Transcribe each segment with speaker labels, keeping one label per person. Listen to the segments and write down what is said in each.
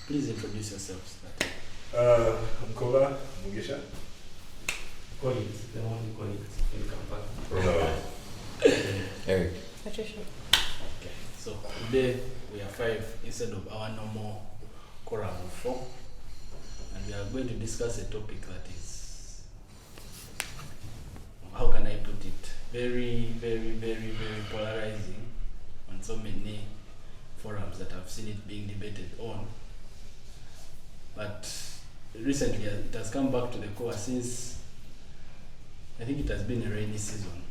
Speaker 1: Please introduce yourselves.
Speaker 2: I'm Kola, Mugisha.
Speaker 3: Colleagues, the one colleagues in Kampala.
Speaker 4: Eric.
Speaker 5: Patricia.
Speaker 1: Okay, so today we are 5 instead of our normal quorum of 4, and we are going to discuss a topic that is, how can I put it, very polarizing on so many forums that I've seen it being debated on. But recently it has come back to the core since I think it has been a rainy season,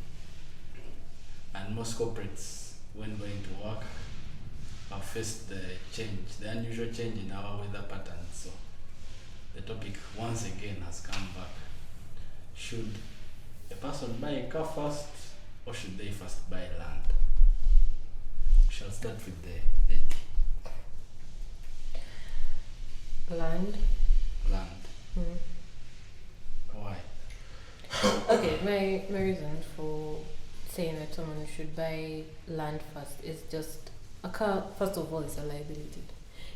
Speaker 1: and most corporates, when going to work, have faced the unusual change in our weather patterns. So the topic once again has come back. Should a person buy a car first, or should they first buy land? We shall start with the lady.
Speaker 5: Land.
Speaker 1: Why?
Speaker 5: Okay, my reason for saying that someone should buy land first is just a car, first of all, is a liability.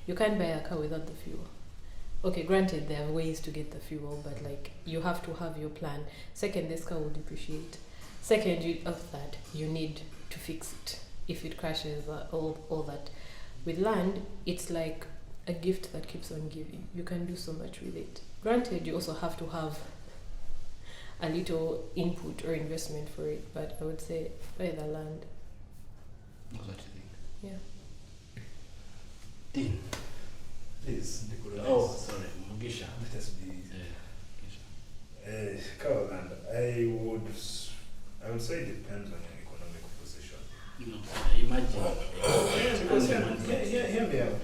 Speaker 5: You can't buy a car without the fuel. Okay, granted, there are ways to get the fuel, but like you have to have your plan. Second, this car will depreciate. Second, you need to fix it if it crashes, all that. With land, it's like a gift that keeps on giving. You can do so much with it. Granted, you also have to have a little input or investment for it, but I would say buy the land.
Speaker 1: What do you think?
Speaker 5: Yeah.
Speaker 1: Dean.
Speaker 2: Please, Nicola.
Speaker 1: Oh, sorry, Mugisha.
Speaker 2: Let us be.
Speaker 1: Mugisha.
Speaker 2: Car land. I would say it depends on your economic position.
Speaker 1: No, imagine.
Speaker 2: Hear me out.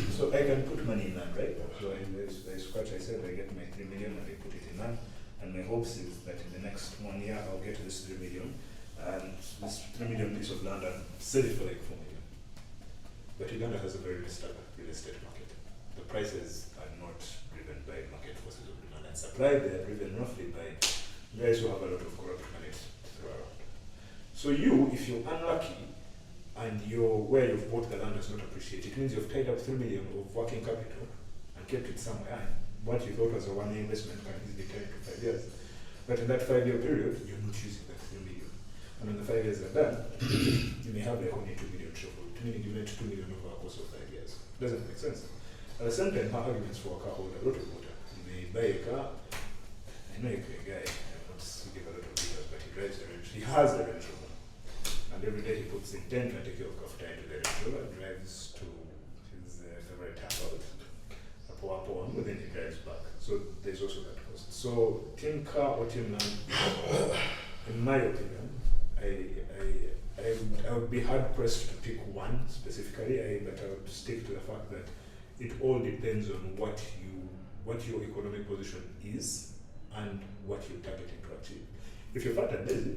Speaker 2: So I can put money in land, right? So I scratch, I said I get my 3 million and I put it in land. And my hopes is that in the next 1 year I'll get this 3 million, and this 3 million piece of land and sell it for like 4 million. But Uganda has a very disturbed real estate market. The prices are not driven by market forces of demand and supply, they are driven roughly by guys who have a lot of corrupt money to throw around. So you, if you're unlucky and where you've bought the land does not appreciate, it means you've tied up 3 million of working capital and kept it somewhere. And what you thought was a 1 year investment can easily turn into 5 years. But in that 5 year period, you're not using that 3 million. And when the 5 years are done, you may have like only 2 million shuffled, meaning you made 2 million over a course of 5 years. Doesn't make sense. At the same time, her arguments for a car hold a lot of water. You may buy a car. I know a guy, I will not give a lot of details, but he drives a Range. He has a Range Rover. And every day he puts in 10, 20 k of kafta into the Range Rover and drives to his favorite hangout. And then he drives back. So there's also that cost. So team car or team land, in my opinion, I would be hard pressed to pick one specifically, but I would stick to the fact that it all depends on what your economic position is and what you're targeting to achieve. If you're fat and lazy,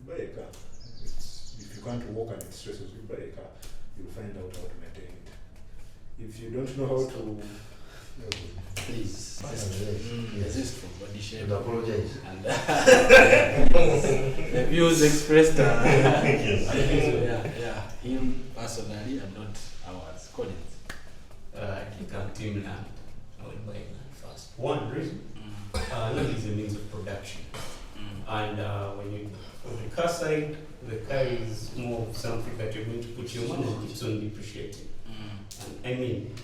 Speaker 2: buy a car. If you can't walk and it stresses you, buy a car. You'll find out how to maintain it. If you don't know how to
Speaker 1: Please resist from body shape.
Speaker 4: I apologize.
Speaker 1: And the views expressed are him personally and not ours. Collins.
Speaker 3: I think I'm team land. I would buy land first. One reason, land is a means of production. And when you, on the car side, the car is more of something that you're going to put your money and keeps on depreciating. And I mean,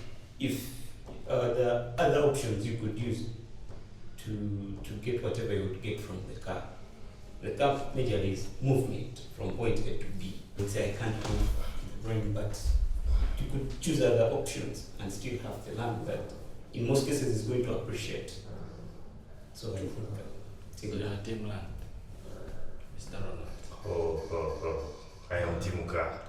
Speaker 3: if there are other options you could use to get whatever you would get from the car. The car majorly is movement from point A to B. You would say I can't move the brain, but you could choose other options and still have the land that in most cases is going to appreciate. So I think
Speaker 1: So you are team land. Mr. Ronald.
Speaker 6: Oh. I am team car.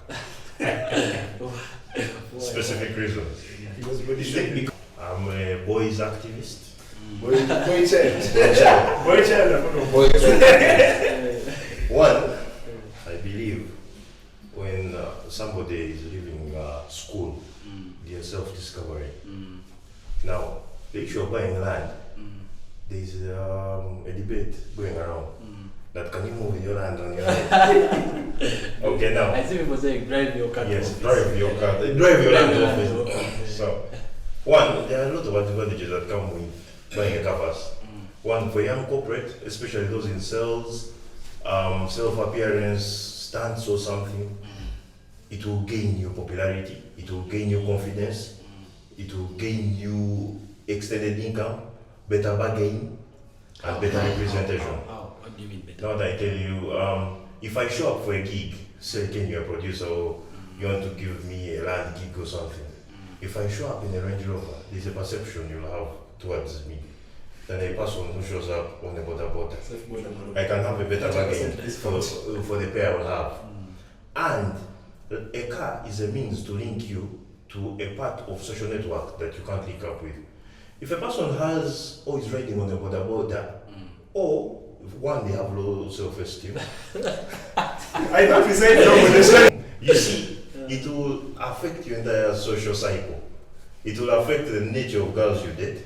Speaker 6: Specific reasons.
Speaker 2: he was body shaping.
Speaker 6: I'm a boys activist.
Speaker 2: Boy child.
Speaker 6: One, I believe when somebody is leaving school, their self-discovery. Now, if you're buying land, there's a debate going around. That can you move in your land on your own? Okay, now.
Speaker 1: I see people saying drive your car.
Speaker 6: Yes,
Speaker 1: to
Speaker 6: drive your car. Drive your land to office.
Speaker 1: office.
Speaker 6: So, One, there are a lot of advantages that come with buying a car first. One, for young corporate, especially those in sales, self-appearance, stance or something, it will gain you popularity, it will gain you confidence, it will gain you extended income, better bargain, and better representation.
Speaker 1: How? What do you mean better?
Speaker 6: Now that I tell you, if I show up for a gig, say, can you a producer, or you want to give me a land gig or something, if I show up in a Range Rover, there's a perception you'll have towards me than a person who shows up on a boda. I can have a better bargain for the pay I will have. And a car is a means to link you to a part of social network that you can't link up with. If a person has or is riding on a boda, or if one, they have low self-esteem.
Speaker 2: I thought we said no with this.
Speaker 6: You see, it will affect your entire social cycle. It will affect the nature of girls you date.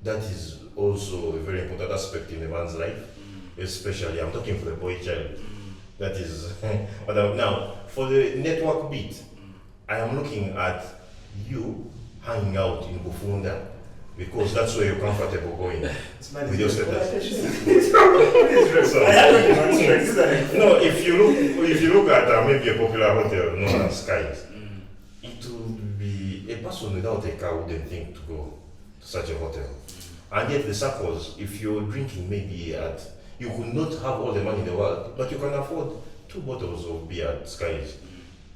Speaker 6: That is also a very important aspect in a man's life, especially, I'm talking for the boy child. That is, but now, for the network bit, I am looking at you hanging out in Bufunda, because that's where you're comfortable going with your status. No, if you look at maybe a popular hotel known as Skies, it would be a person without a car wouldn't think to go to such a hotel. And yet the circles, if you're drinking maybe you could not have all the money in the world, but you can afford 2 bottles of beer at Skies.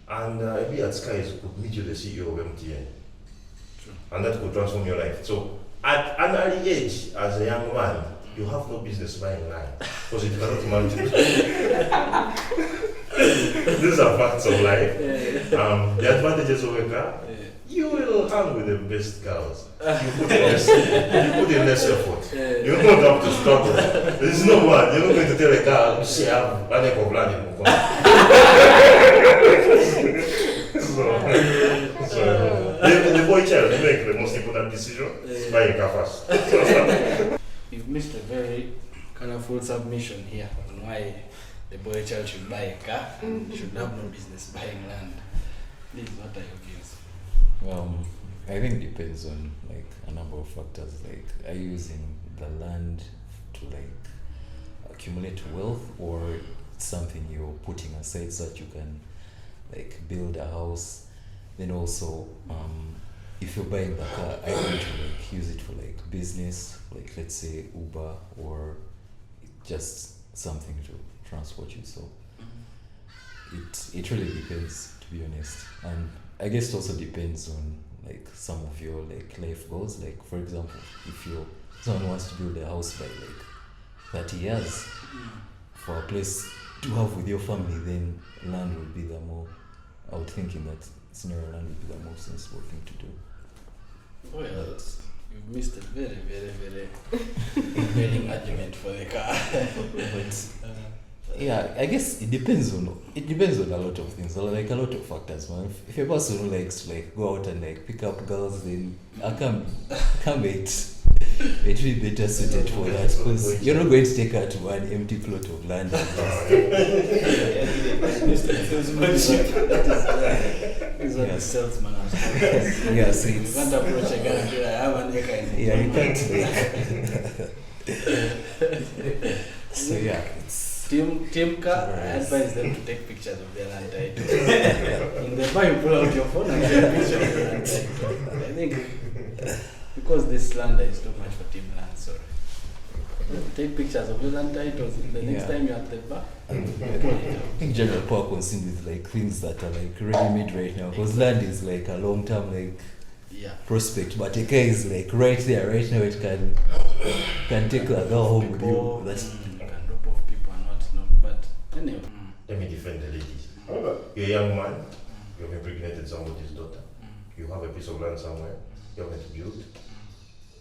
Speaker 6: And a beer at Skies could meet you the CEO of MTN.
Speaker 1: True.
Speaker 6: And that could transform your life. So at an early age, as a young man, you have no business buying land because it cannot multiply. These are facts of life. The advantages of a car, you will hang with the best girls. You put in less effort. You don't have to struggle. There's no one. You're not going to tell a girl, you see, I have an acre of land in Mugisha. The boy child make the most important decision is buy a car first.
Speaker 1: You've missed a very colorful submission here on why the boy child should buy a car and should have no business buying land. Please, what are your views?
Speaker 4: I think it depends on like a number of factors. Like, are you using the land to like accumulate wealth, or it's something you're putting aside so that you can like build a house? Then also, if you're buying the car, are you going to like use it for like business, like let's say Uber, or just something to transport you? So it really depends, to be honest. And I guess it also depends on like some of your like life goals. Like, for example, if someone wants to build a house by like 30 years for a place to have with your family, then land would be the more, I would think in that scenario, land would be the more sensible thing to do.
Speaker 1: Oh yeah, you've missed a very, very, very compelling argument for the car.
Speaker 4: But yeah, I guess it depends on a lot of things, like a lot of factors, man. If a person who likes to like go out and like pick up girls, then I can't it will be better suited for that, because you're not going to take her to an empty plot of land.
Speaker 1: Is what the salesman has told us.
Speaker 4: Yeah, so
Speaker 1: You
Speaker 4: it's,
Speaker 1: can't approach a guy and be like, I have an acre in
Speaker 4: yeah, you can't. So yeah, it's
Speaker 1: Team car, I advise them to take pictures of their land title. In the bar, you pull out your phone and take a picture of your land title. I think because this land is too much for team land, sorry. Take pictures of your land titles. The next time you're at the bar,
Speaker 4: I think general power concerned with like things that are like ready-made right now, because land is like a long-term like
Speaker 1: yeah.
Speaker 4: prospect, but a car is like right there, right now. It can take a girl home with you. That's
Speaker 1: You can drop off people and whatnot. But anyway.
Speaker 6: Let me defend the ladies. You're a young man, you've impregnated somebody's daughter, you have a piece of land somewhere, you haven't built,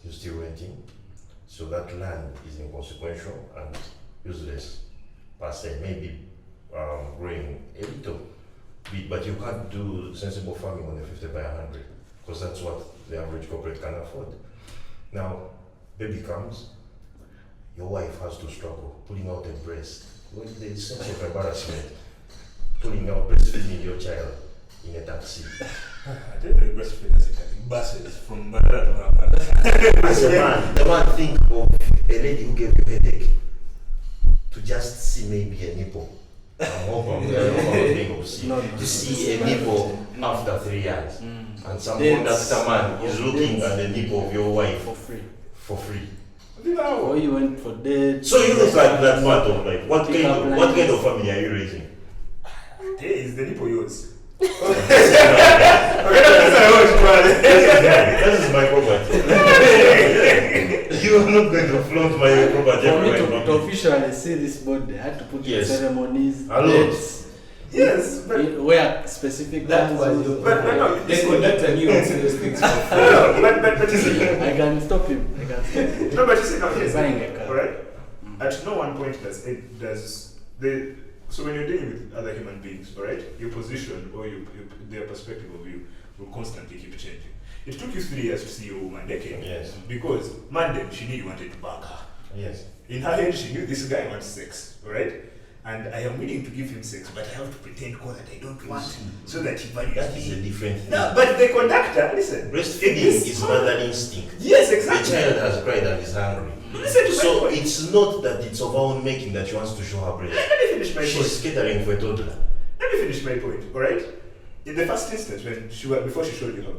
Speaker 6: you're still renting, so that land is inconsequential and useless per se, maybe growing a little bit, but you can't do sensible farming on a 50 by 100, because that's what the average corporate can afford. Now, baby comes, your wife has to struggle, pulling out a breast, with the sense of embarrassment, pulling out breastfeeding your child. in a taxi.
Speaker 2: I tell you, the breastfeeders are taking buses from Bandara to Kampala.
Speaker 6: As a man, the man think of a lady who gave you a headache to just see maybe a nipple. I hope I'm being obscene. To see a nipple after 3 years. And some conductor man is looking at the nipple of your wife
Speaker 1: for free.
Speaker 6: For free.
Speaker 1: Or you went for dates.
Speaker 6: So you look like that part of like what kind of family are you raising?
Speaker 2: Hey, is the nipple yours?
Speaker 6: This is my property. You are not going to flaunt my property.
Speaker 1: For me to officially see this body, I had to put in ceremonies, dates.
Speaker 2: Yes, but
Speaker 1: where specific
Speaker 3: That was your the conductor knew those things.
Speaker 2: but you see,
Speaker 1: I can stop him.
Speaker 2: no, but you see, now here's
Speaker 1: Buying
Speaker 2: the
Speaker 1: a car.
Speaker 2: all right? At no one point so when you're dealing with other human beings, all right, your position or their perspective of you will constantly keep changing. It took you 3 years to see your woman, decade.
Speaker 6: Yes.
Speaker 2: Because Monday she knew you wanted to bang her.
Speaker 6: Yes.
Speaker 2: In her head, she knew this guy wants sex, all right? And I am willing to give him sex, but I have to pretend that I don't want so that he values
Speaker 6: That is a
Speaker 2: me.
Speaker 6: different thing.
Speaker 2: No, but the conductor, listen.
Speaker 6: Breastfeeding is mother instinct.
Speaker 2: Yes,
Speaker 6: The
Speaker 2: exactly.
Speaker 6: child has cried and is hungry.
Speaker 2: Listen to my
Speaker 6: So
Speaker 2: point.
Speaker 6: it's not that it's of her own making that she wants to show her breast.
Speaker 2: Let me finish my point.
Speaker 6: She's catering for a toddler.
Speaker 2: Let me finish my point, all right? In the first instance, before she showed you her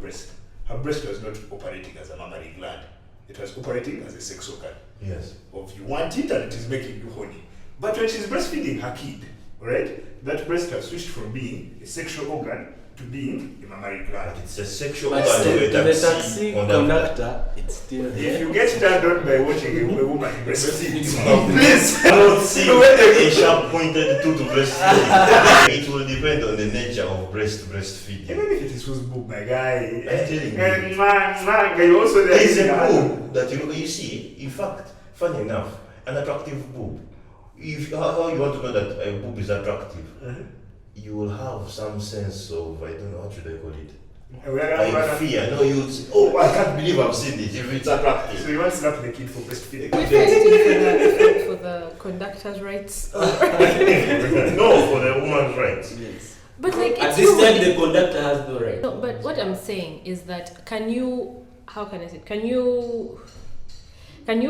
Speaker 2: breast was not operating as a mammary gland. It was operating as a sex organ.
Speaker 6: Yes.
Speaker 2: Of you want it and it is making you horny. But when she's breastfeeding her kid, all right, that breast has switched from being a sexual organ to being a mammary gland.
Speaker 6: But it's a sexual
Speaker 1: But
Speaker 6: organ
Speaker 1: still,
Speaker 6: to
Speaker 1: to the
Speaker 6: a
Speaker 1: taxi conductor, it's still
Speaker 2: If
Speaker 1: there.
Speaker 2: you get turned on by watching a woman breastfeed,
Speaker 6: Breastfeeding.
Speaker 2: please.
Speaker 6: I don't see a sharp pointed to breastfeeding. It will depend on the nature of breastfeeding.
Speaker 2: Even if it is whose boob, my guy.
Speaker 6: I'm telling you.
Speaker 2: And man, you also
Speaker 6: There is
Speaker 2: there.
Speaker 6: a boob that you see. In fact, funny enough, an attractive boob. If how you want to know that a boob is attractive, you will have some sense of, I don't know, what should I call it? I fear. No, you say, oh, I can't believe I've seen it. If it's attractive.
Speaker 2: So you want to slap the kid for breastfeeding?
Speaker 5: For the conductor's rights.
Speaker 6: No, for the woman's rights.
Speaker 1: Yes.
Speaker 5: But like
Speaker 3: At
Speaker 5: it's
Speaker 3: this time,
Speaker 5: human.
Speaker 3: the conductor has no right.
Speaker 5: No, but what I'm saying is that how can I say it? Can you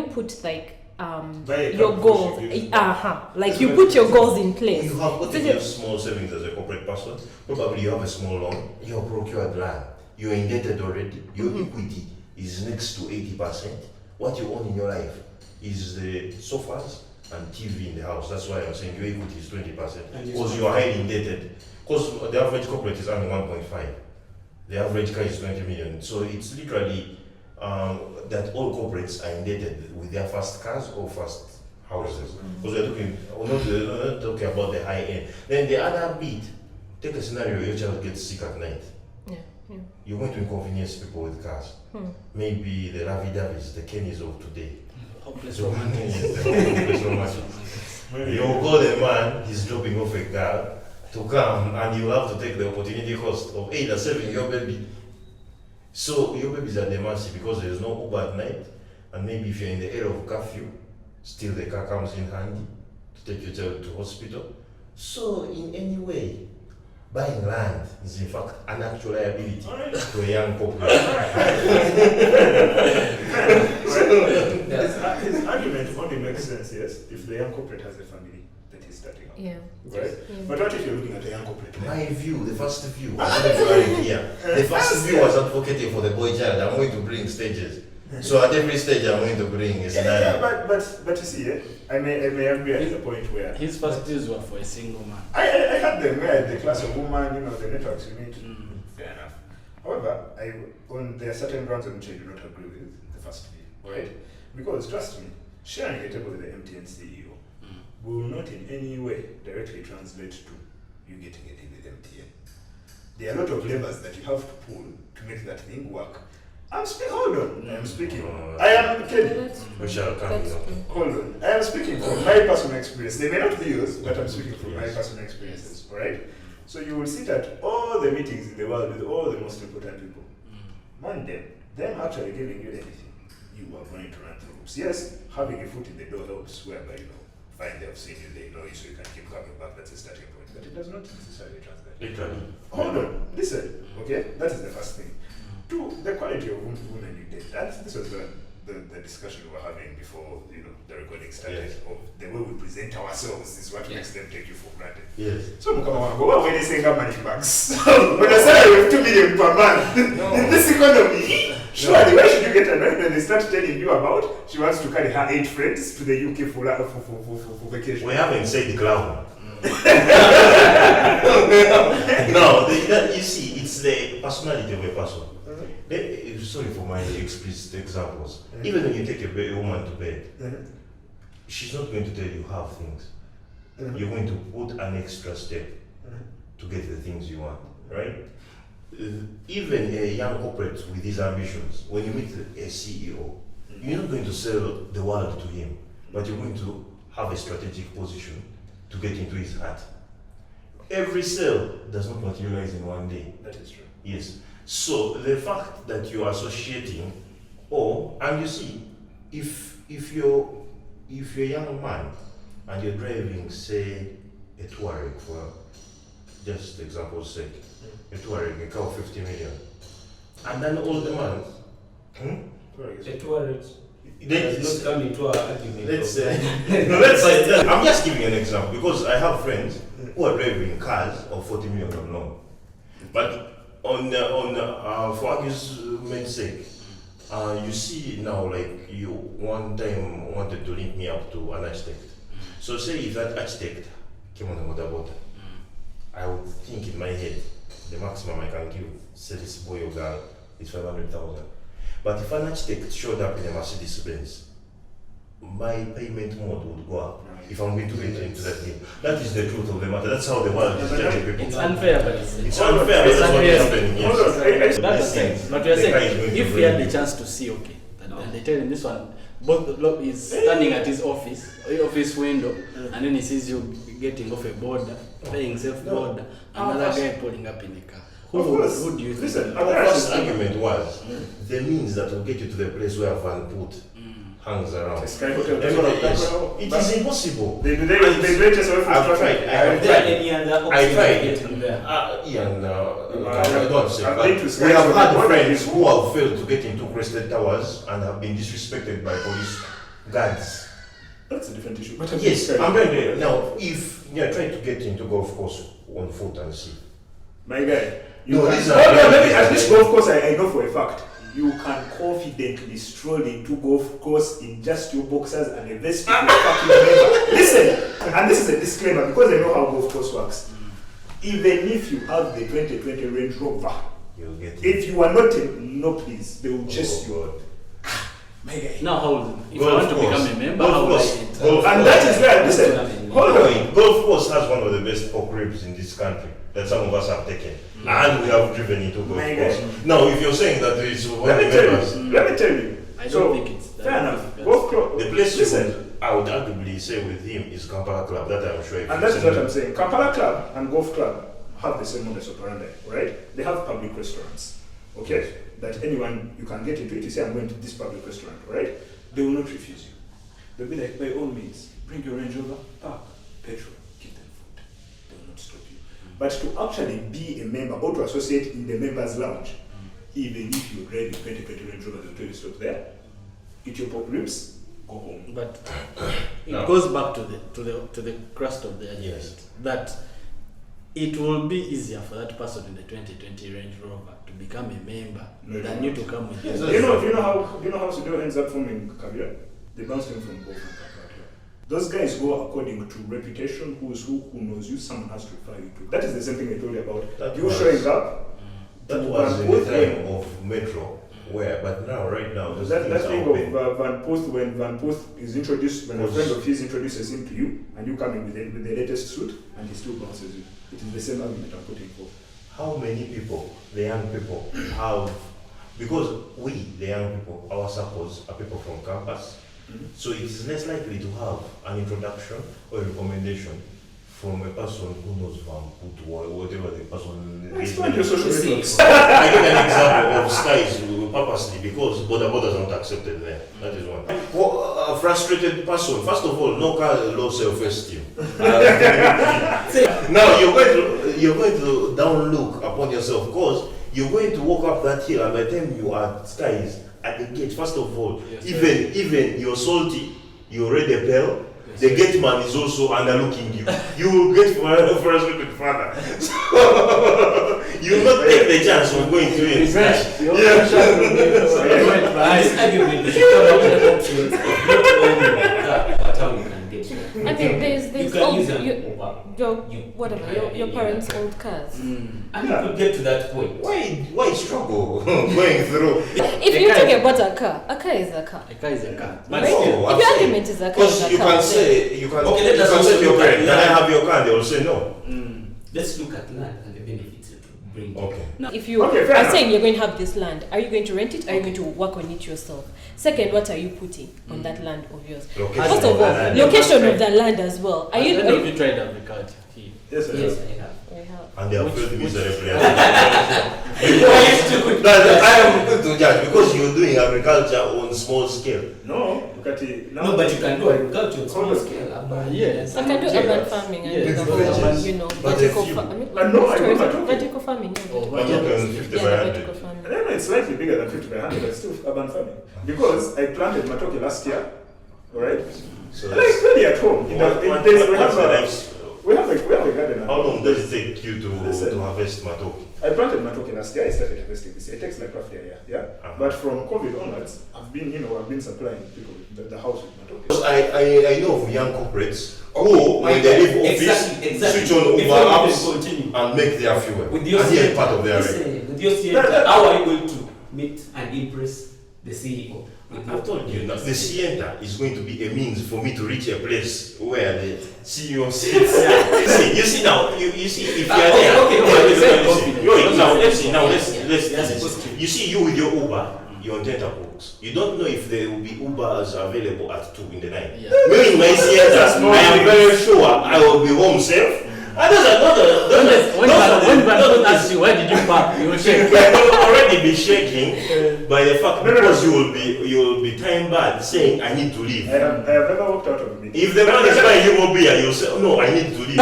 Speaker 5: put like
Speaker 2: Buy a
Speaker 5: your
Speaker 2: car
Speaker 5: goals?
Speaker 2: before she gives
Speaker 5: Like you put your goals in place.
Speaker 6: You have what
Speaker 5: Is
Speaker 6: if
Speaker 5: it-
Speaker 6: you have small savings as a corporate person? Probably you have a small loan, you have procured land, you're indebted already, your equity is next to 80%. What you own in your life is the sofas and TV in the house. That's why I'm saying your equity is 20%.
Speaker 3: And you
Speaker 6: Because you are highly indebted. Because the average corporate is earning 1.5. The average car is 20 million. So it's literally that all corporates are indebted with their first cars or first houses. Because we're not talking about the high end. Then the other bit, take a scenario your child gets sick at night.
Speaker 5: Yeah, yeah.
Speaker 6: You're going to inconvenience people with cars. Maybe the Ravi-Davis, the Kennys of today.
Speaker 1: Hopeless
Speaker 6: So,
Speaker 1: romantics.
Speaker 6: yes, the hopeless romantics. You call a man, he's dropping off a car to come, and you'll have to take the opportunity cost of either saving your baby. So your baby's at the mercy because there's no Uber at night, and maybe if you're in the area of curfew, still the car comes in handy to take your child to hospital. So in any way, buying land is in fact an actual liability to a young couple.
Speaker 2: His argument only makes sense, yes, if the young corporate has a family that he's starting up.
Speaker 5: Yeah.
Speaker 2: Right?
Speaker 5: Yeah.
Speaker 2: But what if you're looking at a young corporate?
Speaker 6: My view, the first view, I don't know if you are here. The first view was advocating for the boy child. I'm going to bring stages. So at every stage, I'm going to bring a scenario.
Speaker 2: But you see, I may agree at the point where
Speaker 1: His first views were for a single man.
Speaker 2: I had them where the class of woman, the networks you need. Fair enough. However, there are certain grounds on which I do not agree with the first view, right? Because trust me, sharing a table with the MTN CEO will not in any way directly translate to you getting a deal with MTN. There are a lot of levers that you have to pull to make that thing work. Hold on. I am speaking. I am kidding.
Speaker 5: That's
Speaker 6: We shall come
Speaker 5: That's
Speaker 6: in.
Speaker 5: true.
Speaker 2: Hold on. I am speaking from my personal experience. They may not be yours, but I'm speaking from my personal experiences. Alright? So you will sit at all the meetings in the world with all the most important people. Monday, them actually giving you anything, you are going to run through hoops. Yes, having a foot in the door helps, whereby fine, they have seen you, they know you, so you can keep coming back. That's a starting point. But it does not necessarily translate.
Speaker 6: Literally.
Speaker 2: Hold on, listen, okay? That is the first thing. Two, the quality of women you date. This was the discussion we were having before, the recording started.
Speaker 6: Yes.
Speaker 2: Of the way we present ourselves is what makes them take you for granted.
Speaker 6: Yes.
Speaker 2: So come on, go when they say money bags. When I say you have 2 million per month in this economy, surely where should you get annoyed when they start telling you about she wants to carry her 8 friends to the UK for vacation?
Speaker 6: We haven't said the clown. No, you see, it's the personality of a person. Sorry for my explicit examples. Even when you take a woman to bed, she's not going to tell you half things. You're going to put an extra step to get the things you want, right? Even a young corporate with his ambitions, when you meet a CEO, you're not going to sell the world to him, but you're going to have a strategic position to get into his heart. Every sale does not materialize in one day.
Speaker 2: That is true.
Speaker 6: Yes. So the fact that you are associating, and you see, if you're a young man and you're driving, say, a Touareg, for just example's sake, a Touareg, a car of 50 million, and then all the man,
Speaker 3: The tourists
Speaker 6: let's
Speaker 3: not come into our argument.
Speaker 6: let's say, I'm just giving an example because I have friends who are driving cars of 40 million or no, but for argument's sake, you see now, like, you one time wanted to link me up to an architect. So say if that architect came on the motorboat, I would think in my head the maximum I can give, say this boy or girl, is 500,000. But if an architect showed up in a Mercedes Benz, my payment mode would go up if I'm going to enter into that game. That is the truth of the matter. That's how the world is judging people.
Speaker 1: It's unfair, but it's
Speaker 6: unfair, but that's what is happening.
Speaker 2: Hold on,
Speaker 6: Yes.
Speaker 1: That's the thing. But we are
Speaker 6: The guy is
Speaker 1: saying,
Speaker 6: going
Speaker 1: if
Speaker 6: to
Speaker 1: we had
Speaker 6: bring
Speaker 1: the chance to see, okay, and they tell him this one, both the block is standing at his office window, and then he sees you getting off a border, paying self-border, another guy pulling up in a car. Who do you think?
Speaker 2: Listen,
Speaker 6: Our first argument was the means that will get you to the place where Van Put hangs around.
Speaker 2: Sky Hotel.
Speaker 6: Yes. It is impossible.
Speaker 2: They just away from
Speaker 6: I've
Speaker 2: traffic.
Speaker 6: tried.
Speaker 3: Are there any other
Speaker 6: I
Speaker 3: options
Speaker 6: tried.
Speaker 3: getting there?
Speaker 6: Ian,
Speaker 2: I've
Speaker 6: don't say,
Speaker 2: been
Speaker 6: but
Speaker 2: to Sky
Speaker 6: we have
Speaker 2: Hotel.
Speaker 6: had
Speaker 2: What
Speaker 6: friends
Speaker 2: is-
Speaker 6: who have failed to get into Crested Towers and have been disrespected by police guards.
Speaker 2: That's a different issue. But
Speaker 6: Yes, I'm going to. Now, if you're trying to get into golf course on foot and see.
Speaker 2: My guy,
Speaker 6: No,
Speaker 2: can,
Speaker 6: these are-
Speaker 2: maybe at this golf course I know for a fact. You can confidently stroll into golf course in just your boxers and a vest if you're fucking member. Listen, and this is a disclaimer because I know how golf course works. Even if you have the 2020 Range Rover,
Speaker 6: You'll get it.
Speaker 2: if you are not no please, they will chase you. My guy.
Speaker 1: Now, how will, if
Speaker 6: Golf
Speaker 1: I want to
Speaker 6: course.
Speaker 1: become a member,
Speaker 6: Golf
Speaker 1: how will I
Speaker 6: course.
Speaker 1: get?
Speaker 6: Golf
Speaker 2: And
Speaker 6: course.
Speaker 2: that is where, listen, hold on.
Speaker 6: Anyway, golf course has one of the best pork ribs in this country that some of us have taken. And we have driven into golf
Speaker 2: My
Speaker 6: course.
Speaker 2: God.
Speaker 6: Now, if you're saying that it's one
Speaker 2: Let
Speaker 6: of
Speaker 2: me
Speaker 6: the
Speaker 2: tell
Speaker 6: members,
Speaker 2: you. Let me tell you.
Speaker 1: I don't
Speaker 2: So,
Speaker 1: think it's that
Speaker 2: fair enough.
Speaker 1: difficult.
Speaker 2: Golf club.
Speaker 6: the place
Speaker 2: Listen,
Speaker 6: I would arguably say with him is Kampala Club. That I'm sure. If
Speaker 2: and
Speaker 6: you
Speaker 2: that is
Speaker 6: send
Speaker 2: what
Speaker 6: him-
Speaker 2: I'm saying. Kampala Club and Golf Club have the same modus operandi, right? They have public restaurants, okay? That anyone, you can get into it. You say, I'm going to this public restaurant, right? They will not refuse you. They'll be like, by all means, bring your Range Rover, park, petrol, give them food. They will not stop you. But to actually be a member or to associate in the members' lounge, even if you drive a 2020 Range Rover, they'll tell you stop there, eat your pork ribs, go home.
Speaker 1: But it
Speaker 6: No.
Speaker 1: goes back to the crust of the argument
Speaker 6: Yes.
Speaker 1: that it will be easier for that person in the 2020 Range Rover to become a member
Speaker 2: No,
Speaker 1: than
Speaker 2: no.
Speaker 1: you to come with
Speaker 6: Yes,
Speaker 1: you.
Speaker 2: Do you know how Sudo ends up forming career? They bounce him from both and Kakao. Those guys go according to reputation, who's who knows you, someone has to refer you to. That is the same thing I told you about.
Speaker 6: That
Speaker 2: You
Speaker 6: was-
Speaker 2: showing up.
Speaker 6: That
Speaker 2: to
Speaker 6: was
Speaker 2: Van
Speaker 6: in the
Speaker 2: Post
Speaker 6: time of Metro, but now, right now, those
Speaker 2: That
Speaker 6: things
Speaker 2: thing
Speaker 6: are open.
Speaker 2: of Van Post, when Van Post is introduced, when a
Speaker 6: Was-
Speaker 2: friend of his introduces him to you, and you come in with the latest suit, and he still bounces you. It is the same argument I'm putting forth.
Speaker 6: How many people, the young people, have, because we, the young people, our circles are people from campus, so it is less likely to have an introduction or a recommendation from a person who knows Van Put or whatever the person is.
Speaker 2: Expand your social
Speaker 3: See,
Speaker 2: networks.
Speaker 6: I give an example of skies purposely because border is not accepted there. That is one. Well, a frustrated person. First of all, no car has low self-esteem. Now you're going to down look upon yourself because you're going to walk up that hill, and by the time you are skies at the gate, first of all,
Speaker 1: Yes,
Speaker 6: even you're salty, you already pale. The gate man is also underlooking you. You will get frustrated further. So you will not take the chance of going to it.
Speaker 3: This argument, we should talk about the options of not owning a car, but how you can get there.
Speaker 5: I think there's
Speaker 3: You can use an
Speaker 5: your,
Speaker 3: Uber.
Speaker 5: your parents' old cars.
Speaker 3: And you could get to that point.
Speaker 6: Why struggle going through?
Speaker 5: If you talk about a car is a car.
Speaker 1: A car is a car.
Speaker 5: Right?
Speaker 6: No,
Speaker 5: If
Speaker 6: I'm
Speaker 5: your
Speaker 6: saying-
Speaker 5: argument is a car is
Speaker 6: Because
Speaker 5: a
Speaker 6: you
Speaker 5: car.
Speaker 6: can
Speaker 5: then-
Speaker 6: say, you can,
Speaker 3: Okay, let
Speaker 6: you
Speaker 3: us
Speaker 6: can
Speaker 3: also
Speaker 6: say to your
Speaker 3: look at
Speaker 6: parent, can I
Speaker 3: land.
Speaker 6: have your car? They will say no.
Speaker 3: Let's look at land and the benefits it will bring.
Speaker 6: Okay.
Speaker 5: If you
Speaker 2: Okay, fair
Speaker 5: are
Speaker 2: enough.
Speaker 5: saying you're going to have this land, are you going to rent it? Are you going to work on it yourself? Second, what are you putting on that land of yours?
Speaker 6: Location
Speaker 5: First of
Speaker 6: the
Speaker 5: all,
Speaker 6: land.
Speaker 5: location of the land as well. Are you?
Speaker 1: Have you tried the card here?
Speaker 2: Yes, sir.
Speaker 3: Yes, I have.
Speaker 5: I have.
Speaker 6: And they are failed miserably. I am good to judge because you're doing agriculture on small scale.
Speaker 2: No, look at it.
Speaker 3: No, but you can do agriculture on small scale.
Speaker 1: Yes.
Speaker 5: I can do urban farming and
Speaker 1: Yes,
Speaker 5: do the
Speaker 6: but
Speaker 5: whole,
Speaker 6: yes.
Speaker 5: you know,
Speaker 6: But
Speaker 5: vertical
Speaker 6: if you-
Speaker 5: farming.
Speaker 2: I know, I know, but okay.
Speaker 5: Vertical farming. Yeah,
Speaker 1: Oh,
Speaker 5: vertical
Speaker 6: But
Speaker 1: yeah.
Speaker 6: not on 50 by
Speaker 5: yeah,
Speaker 6: 100.
Speaker 5: vertical farming.
Speaker 2: I don't know, it's slightly bigger than 50 by 100, but still urban farming. Because I planted matoke last year, alright?
Speaker 6: So
Speaker 2: And it's really at home. We have a
Speaker 6: what's the next?
Speaker 2: we have a garden.
Speaker 6: How long does it take you to
Speaker 2: Listen.
Speaker 6: harvest matoke?
Speaker 2: I planted matoke last year. I started harvesting this year. It takes like roughly a year, yeah.
Speaker 6: Uh-huh.
Speaker 2: But from COVID onwards, I've been supplying people the house with matoke.
Speaker 6: Because I know of young corporates who, when they leave office,
Speaker 3: Exactly.
Speaker 6: switch on Uber
Speaker 3: Before we
Speaker 6: apps
Speaker 3: continue.
Speaker 6: and make their fuel.
Speaker 3: With your
Speaker 6: And here
Speaker 3: theatre,
Speaker 6: part of their rent.
Speaker 3: listen, with your theatre, how are you going to meet and impress the CEO? With your-
Speaker 6: I've told you that the Sienta is going to be a means for me to reach a place where the CEO sits. you see now, you see if you are there.
Speaker 3: Okay,
Speaker 6: Let's you see you with your Uber, you're on tenterhooks. You don't know if there will be Ubers available at 2 in the night.
Speaker 1: Yeah.
Speaker 6: Me in my Sienta, I am very sure I will be home safe. And those are not
Speaker 1: When Balson asks you, why did you park? You will shake.
Speaker 6: you will already be shaking by the fact because you will be time bad saying I need to leave.
Speaker 2: I have never walked out of a meeting.
Speaker 6: If the man is buying you a beer, you'll say, oh, no, I need to leave.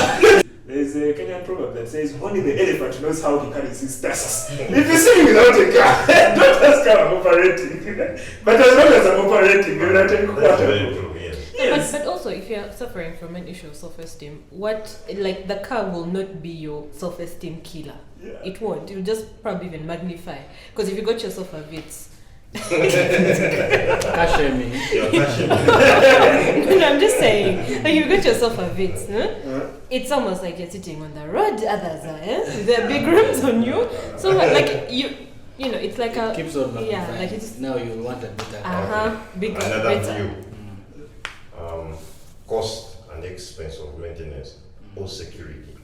Speaker 2: There's a Kenyan proverb that says only the elephant knows how he carries his tusks. If you see me without a car, don't ask how I'm operating. But as long as I'm operating, you're not in
Speaker 6: That's very
Speaker 2: quarter.
Speaker 6: true, yes.
Speaker 5: But also, if you're suffering from an issue of self-esteem, the car will not be your self-esteem killer.
Speaker 2: Yeah.
Speaker 5: It won't. It'll just probably even magnify. Because if you got yourself a Vitz,
Speaker 1: Cash shaming.
Speaker 6: You're passionate.
Speaker 5: no, I'm just saying, like if you got yourself a Vitz, it's almost like you're sitting on the road. Others are, there are big rooms on you. So like you know, it's like
Speaker 1: It keeps on
Speaker 5: yeah,
Speaker 1: magnifying.
Speaker 5: like it's
Speaker 1: Now you want a better car.
Speaker 5: bigger,
Speaker 6: Another
Speaker 5: better.
Speaker 6: view, cost and expense of maintenance or security.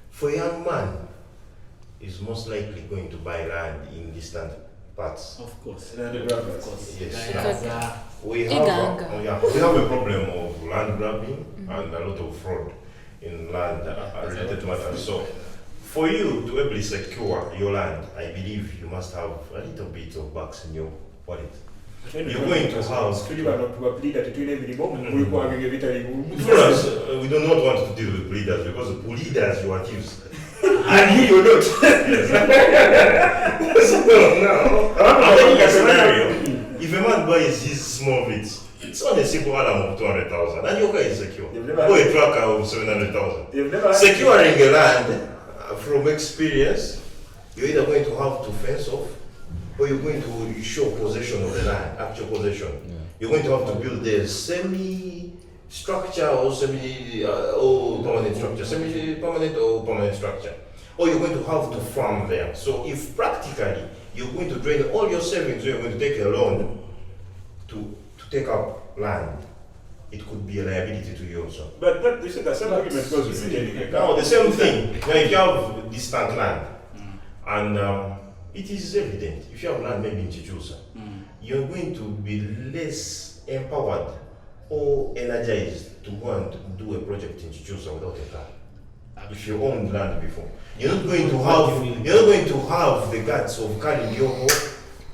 Speaker 6: For a young man, is most likely going to buy land in distant parts.
Speaker 1: Of course.
Speaker 2: And the
Speaker 1: Of
Speaker 2: grabbers.
Speaker 1: course.
Speaker 6: Yes.
Speaker 1: Gaza.
Speaker 6: We have
Speaker 5: Iganga.
Speaker 6: we have a problem of land grabbing and a lot of fraud in land related matters. So, for you to able secure your land, I believe you must have a little bit of bucks in your wallet. You're going to have. For us, we do not want to deal with bleeders because the bleeders you accuse.
Speaker 2: And you not.
Speaker 6: So now, I'm taking a scenario. If a man buys his small bit, it's on a simple alarm of 200,000 and your car is secure.
Speaker 2: You've never
Speaker 6: Or a tracker of 700,000.
Speaker 2: You've never
Speaker 6: Securing a land, from experience, you're either going to have to fence off or you're going to show possession of the land, actual possession.
Speaker 4: Yeah.
Speaker 6: You're going to have to build a semi-structure or or permanent structure, semi-permanent or permanent structure. Or you're going to have to farm there. So if practically you're going to drain all your savings, or you're going to take a loan to take up land, it could be a liability to you also.
Speaker 2: But you said the same argument goes with maintaining a car.
Speaker 6: Now the same thing, now if you have distant land, and it is evident, if you have land maybe in Chichusa, you're going to be less empowered or energized to go and do a project in Chichusa without a car. If you owned land before, you're not going to have the guts of carrying your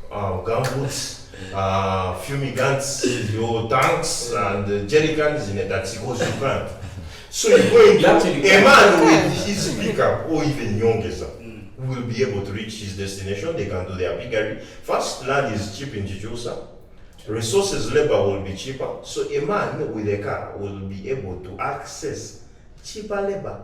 Speaker 6: gumboots fumigants, your tanks and jerry cans in a taxi because you can't. So you're going to, a man with his pickup or even younger will be able to reach his destination. They can do their piggery. First, land is cheap in Chichusa. Resources, labor will be cheaper. So a man with a car will be able to access cheaper labor.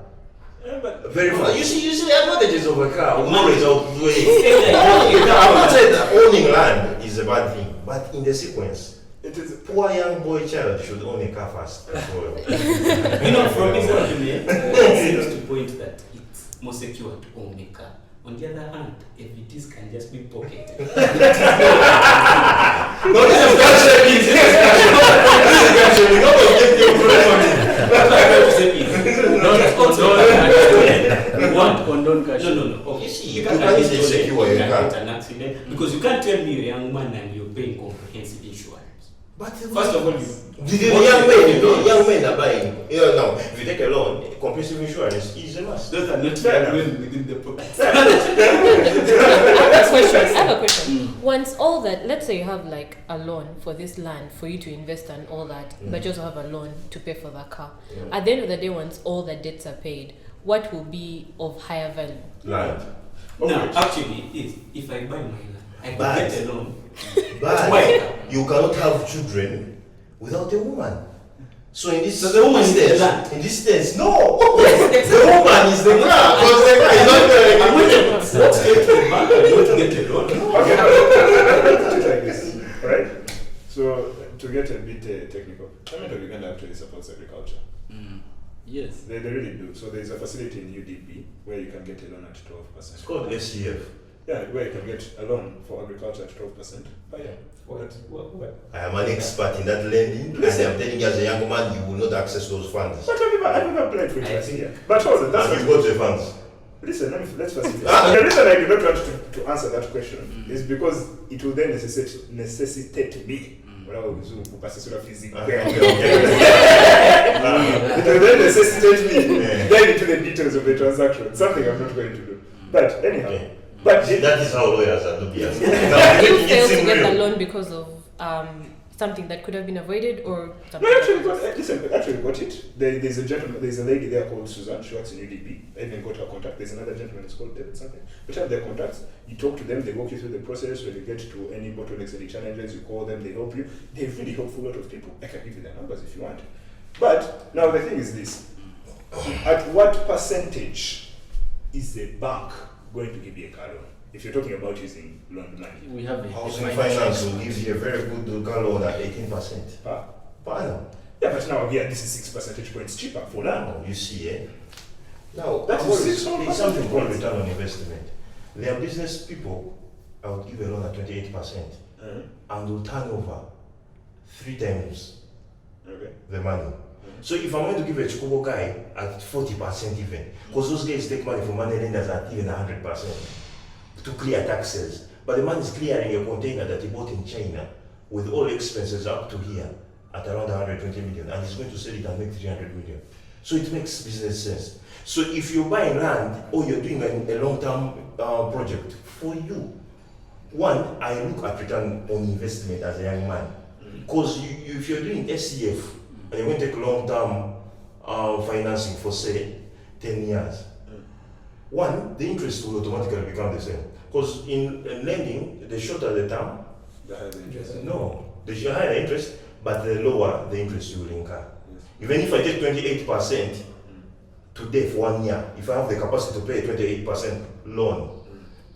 Speaker 6: Very fast. You see the advantages of a car will always outweigh. I'm not saying that owning land is a bad thing, but in the sequence, it is poor young boy child should own a car first.
Speaker 3: From this argument, it seems to point that it's more secure to own a car. On the other hand, FVTs can just be pocketed.
Speaker 6: No, this is gasoline. This is gasoline. Nobody gets the information.
Speaker 3: That's what I'm trying to say is, we want condone cash. No. Okay, you can't get an accident because you can't tell me you're a young man and you're paying comprehensive insurance. But first of all,
Speaker 6: young men are buying. Now, if you take a loan, comprehensive insurance is a must.
Speaker 3: Those are not young within the process.
Speaker 5: I have a question. Once all that, let's say you have like a loan for this land for you to invest and all that, but you also have a loan to pay for the car. At the end of the day, once all the debts are paid, what will be of higher value?
Speaker 6: Land.
Speaker 3: No, actually, if I buy my land, I can get a loan.
Speaker 6: But you cannot have children without a woman. So in this,
Speaker 3: so the woman is the land.
Speaker 6: In this sense, no. The woman is the car. Because the car is not the.
Speaker 3: I'm going to get to the bank. I'm going to get a loan.
Speaker 2: Okay, let's do it like this. Alright? So, to get a bit technical, government of Uganda actually supports agriculture.
Speaker 1: Yes.
Speaker 2: They really do. So, there is a facility in UDP where you can get a loan at 12%.
Speaker 6: It's called SCF.
Speaker 2: Yeah, where you can get a loan for agriculture at 12%. But yeah.
Speaker 3: What?
Speaker 6: I am an expert in that lending, and I'm telling you as a young man, you will not access those funds.
Speaker 2: But I've never applied for it here. But hold on, that's
Speaker 6: And you got the funds.
Speaker 2: Listen, let's first. The reason I do not want to answer that question is because it will then necessitate me. It will then necessitate me going into the details of the transaction, something I'm not going to do. But anyhow.
Speaker 6: Okay. But that is how lawyers are dubious.
Speaker 5: You failed to get the loan because of something that could have been avoided, or something?
Speaker 2: No, actually got it. There's a gentleman, there's a lady there called Suzanne. She works in UDP. I even got her contact. There's another gentleman, it's called David something. Which have their contacts. You talk to them, they walk you through the process. When you get to any bottlenecks, any challenges, you call them, they help you. They're really helpful, a lot of people. I can give you their numbers if you want. But now the thing is this: at what percentage is the bank going to give you a car loan? If you're talking about using loan money,
Speaker 1: We have a
Speaker 6: Housing finance will give you a very good car loan at 18%.
Speaker 2: per
Speaker 6: Wow.
Speaker 2: Yeah, but now here this is 6 percentage points cheaper for land.
Speaker 6: Now, you see, Now,
Speaker 2: That
Speaker 6: I've
Speaker 2: is
Speaker 6: always-
Speaker 2: 600%.
Speaker 6: it's something called return on investment. There are business people, I would give a loan at 28% and will turn over 3 times
Speaker 2: Okay.
Speaker 6: the money. So if I'm going to give a Chikobo guy at 40% even, because those guys take money from money lenders at even 100% to clear taxes. But the man is clearing a container that he bought in China with all expenses up to here at around 120 million, and he's going to sell it and make 300 million. So it makes business sense. So if you're buying land or you're doing a long-term project for you, one, I look at return on investment as a young man. Because if you're doing SCF and you're going to take long-term financing for, say, 10 years, one, the interest will automatically become the same. Because in lending, the shorter the term,
Speaker 2: The higher the interest.
Speaker 6: no, the higher the interest, but the lower the interest you will incur.
Speaker 2: Yes.
Speaker 6: Even if I take 28% today for 1 year, if I have the capacity to pay a 28% loan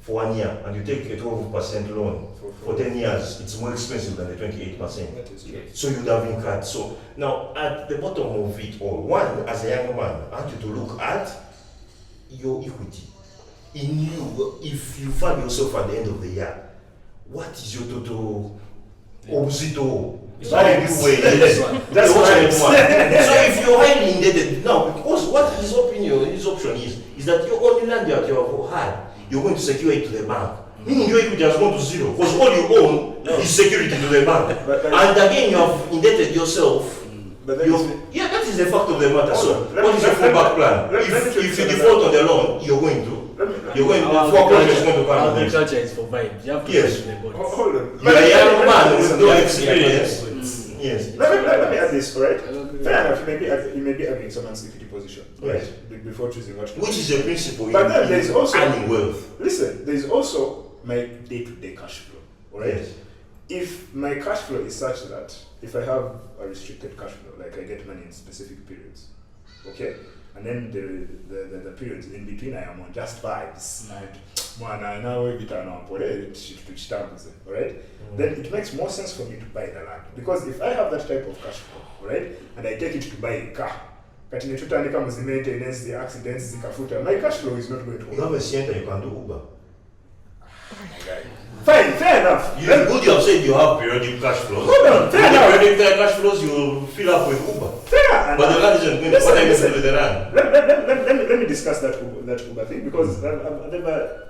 Speaker 6: for 1 year, and you take a 12% loan for 10 years, it's more expensive than the 28%.
Speaker 2: That is true.
Speaker 6: So you'd have incurred. So now, at the bottom of it all, one, as a young man, I want you to look at your equity in you. If you find yourself at the end of the year, what is your total obsito?
Speaker 2: That's
Speaker 6: That's what I
Speaker 2: right.
Speaker 6: want. So if you're highly indebted now, because what his option is that your only land that you have had, you're going to secure it to the bank. Meaning your equity has gone to zero because all you own is security to the bank. And again, you have indebted yourself.
Speaker 2: But that
Speaker 6: Yeah, that is the fact of the matter. So,
Speaker 2: Hold on.
Speaker 6: what is your fallback plan?
Speaker 2: let me
Speaker 6: If
Speaker 2: tell
Speaker 6: you
Speaker 2: you
Speaker 6: default on the loan, you're going to. You're going,
Speaker 1: Our
Speaker 6: the foreclosure is going to
Speaker 1: Our
Speaker 6: come with it.
Speaker 1: agriculture is for vibes. You have to
Speaker 6: Yes.
Speaker 1: touch the bones.
Speaker 2: Hold on.
Speaker 6: You're a young man with no
Speaker 3: Yeah,
Speaker 6: experience.
Speaker 3: yeah.
Speaker 6: Yes.
Speaker 2: Let me add this, alright?
Speaker 1: I agree.
Speaker 2: Fair enough, you may be arguing someone's equity position, right? Before choosing what to do.
Speaker 6: Which is the principle
Speaker 2: But then there's also-
Speaker 6: earning wealth.
Speaker 2: Listen, there's also my day-to-day cash flow, alright?
Speaker 6: Yes.
Speaker 2: If my cash flow is such that if I have a restricted cash flow, like I get money in specific periods, okay, and then the periods in between I am on just vibes, alright, then it makes more sense for me to buy the land, because if I have that type of cash flow, alright, and I take it to buy a car, but in the comes the maintenance, the accidents, the kafuta, my cash flow is not going to
Speaker 6: You
Speaker 2: work.
Speaker 6: have a center, you can do Uber.
Speaker 2: Fine, fair enough.
Speaker 6: You have said you have periodic cash flows.
Speaker 2: Hold on, fair
Speaker 6: With the
Speaker 2: enough.
Speaker 6: periodic cash flows, you fill up with Uber.
Speaker 2: Fair
Speaker 6: But the land isn't going to. What are you going to do with the land?
Speaker 2: Let me discuss that Uber thing, because I've never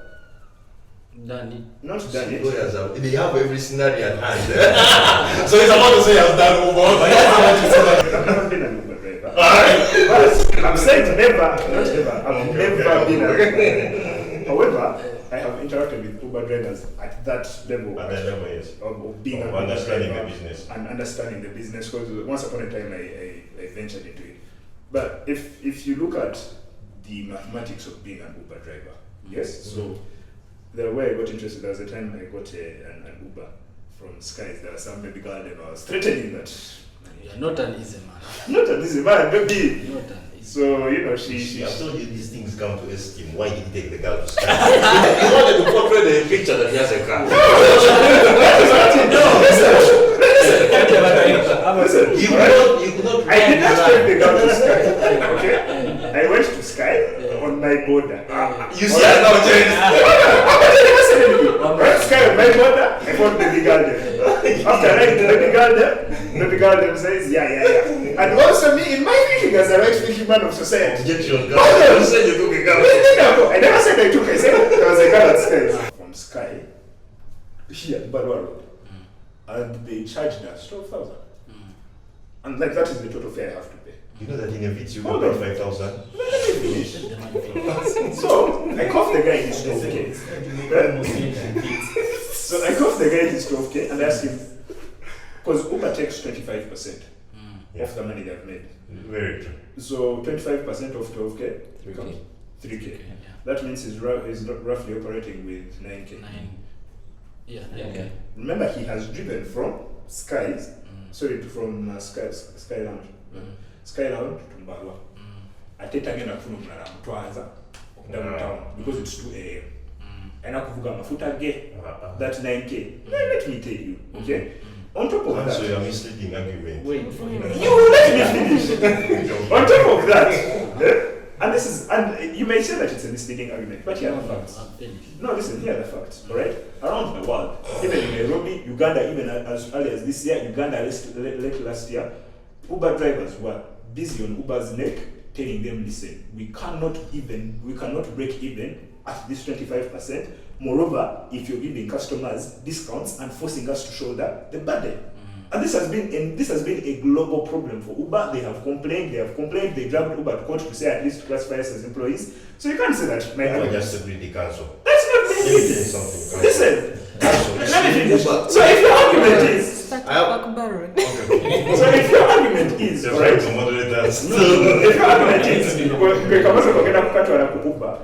Speaker 1: Done it.
Speaker 2: not done it.
Speaker 6: Lawyers have, they have every scenario at hand. So it's about to say I've done Uber.
Speaker 2: I've never been an Uber driver. But I'm saying never, not ever. I've never been an Uber driver. However, I have interacted with Uber drivers at that level.
Speaker 6: At that level, yes.
Speaker 2: Of being an
Speaker 6: Of
Speaker 2: Uber
Speaker 6: understanding
Speaker 2: driver
Speaker 6: the business.
Speaker 2: and understanding the business, because once upon a time I ventured into it. But if you look at the mathematics of being an Uber driver, yes, so the way I got interested, there was a time I got an Uber from Skies. There was some baby girl and I was threatening that
Speaker 1: You are not an easy man.
Speaker 2: not an easy man, maybe.
Speaker 1: Not an easy.
Speaker 2: So she
Speaker 6: I've told you these things come to esteem. Why did he take the girl to Sky? He wanted to portray the picture that he has a car.
Speaker 2: listen.
Speaker 6: You could not
Speaker 2: I did not take the girl to Sky. Okay, I went to Sky on my border.
Speaker 6: You see, I now changed.
Speaker 2: Right, Sky on my border. I found baby girl there. After I write baby girl there says yeah. And also me in my thinking as a right thinking man of society.
Speaker 6: Objection, girl. You said you took a girl.
Speaker 2: No, I never said I took. I said there was a girl at Sky. From Sky here, Balwa Road, and they charged us 12,000. And like that is the total fare I have to pay.
Speaker 6: You know that in a bit you
Speaker 2: Hold
Speaker 6: got
Speaker 2: on.
Speaker 6: 5,000.
Speaker 1: The money for
Speaker 2: So I cuffed the guy in his 12K. So I cuffed the guy in his 12K and asked him, because Uber takes 25% of the money they've made.
Speaker 6: Very true.
Speaker 2: So 25% of 12K
Speaker 4: 3K.
Speaker 2: becomes 3K.
Speaker 1: Yeah.
Speaker 2: That means he's roughly operating with 9K.
Speaker 1: 9. Yeah.
Speaker 4: Okay.
Speaker 2: Remember, he has driven from Skies, from Sky Lounge. Sky Lounge to Mbalwa. Atetagenda kufuna omulala amutwaza downtown because it's 2 a.m. Aina kuvuga amafuta ge that 9K. Let me tell you, okay? On top of
Speaker 6: So
Speaker 2: that,
Speaker 6: you're misleading argument.
Speaker 1: Wait for him.
Speaker 2: you let me finish. On top of that, and you may say that it's a misleading argument, but here are the facts.
Speaker 1: I'm finished.
Speaker 2: No, listen, here are the facts, alright? Around the world, even in Nairobi, Uganda, even as early as this year, Uganda late last year, Uber drivers were busy on Uber's neck, telling them, listen, we cannot break even at this 25%. Moreover, if you're giving customers discounts and forcing us to shoulder the burden. And this has been a global problem for Uber. They have complained, they dragged Uber to court to say at least classify us as employees. So you can't say that my
Speaker 6: I
Speaker 2: argument.
Speaker 6: just agreed the council.
Speaker 2: That's not
Speaker 6: Let me tell you
Speaker 2: me.
Speaker 6: something.
Speaker 2: Listen, let me finish.
Speaker 6: Uber-
Speaker 2: So if your argument is,
Speaker 5: Start
Speaker 6: I have-
Speaker 5: back borrowing.
Speaker 2: so if your argument is,
Speaker 6: Just
Speaker 2: right?
Speaker 6: trying to moderate that.
Speaker 2: If your argument is, kamaze kugenda kukatwala ku Uber,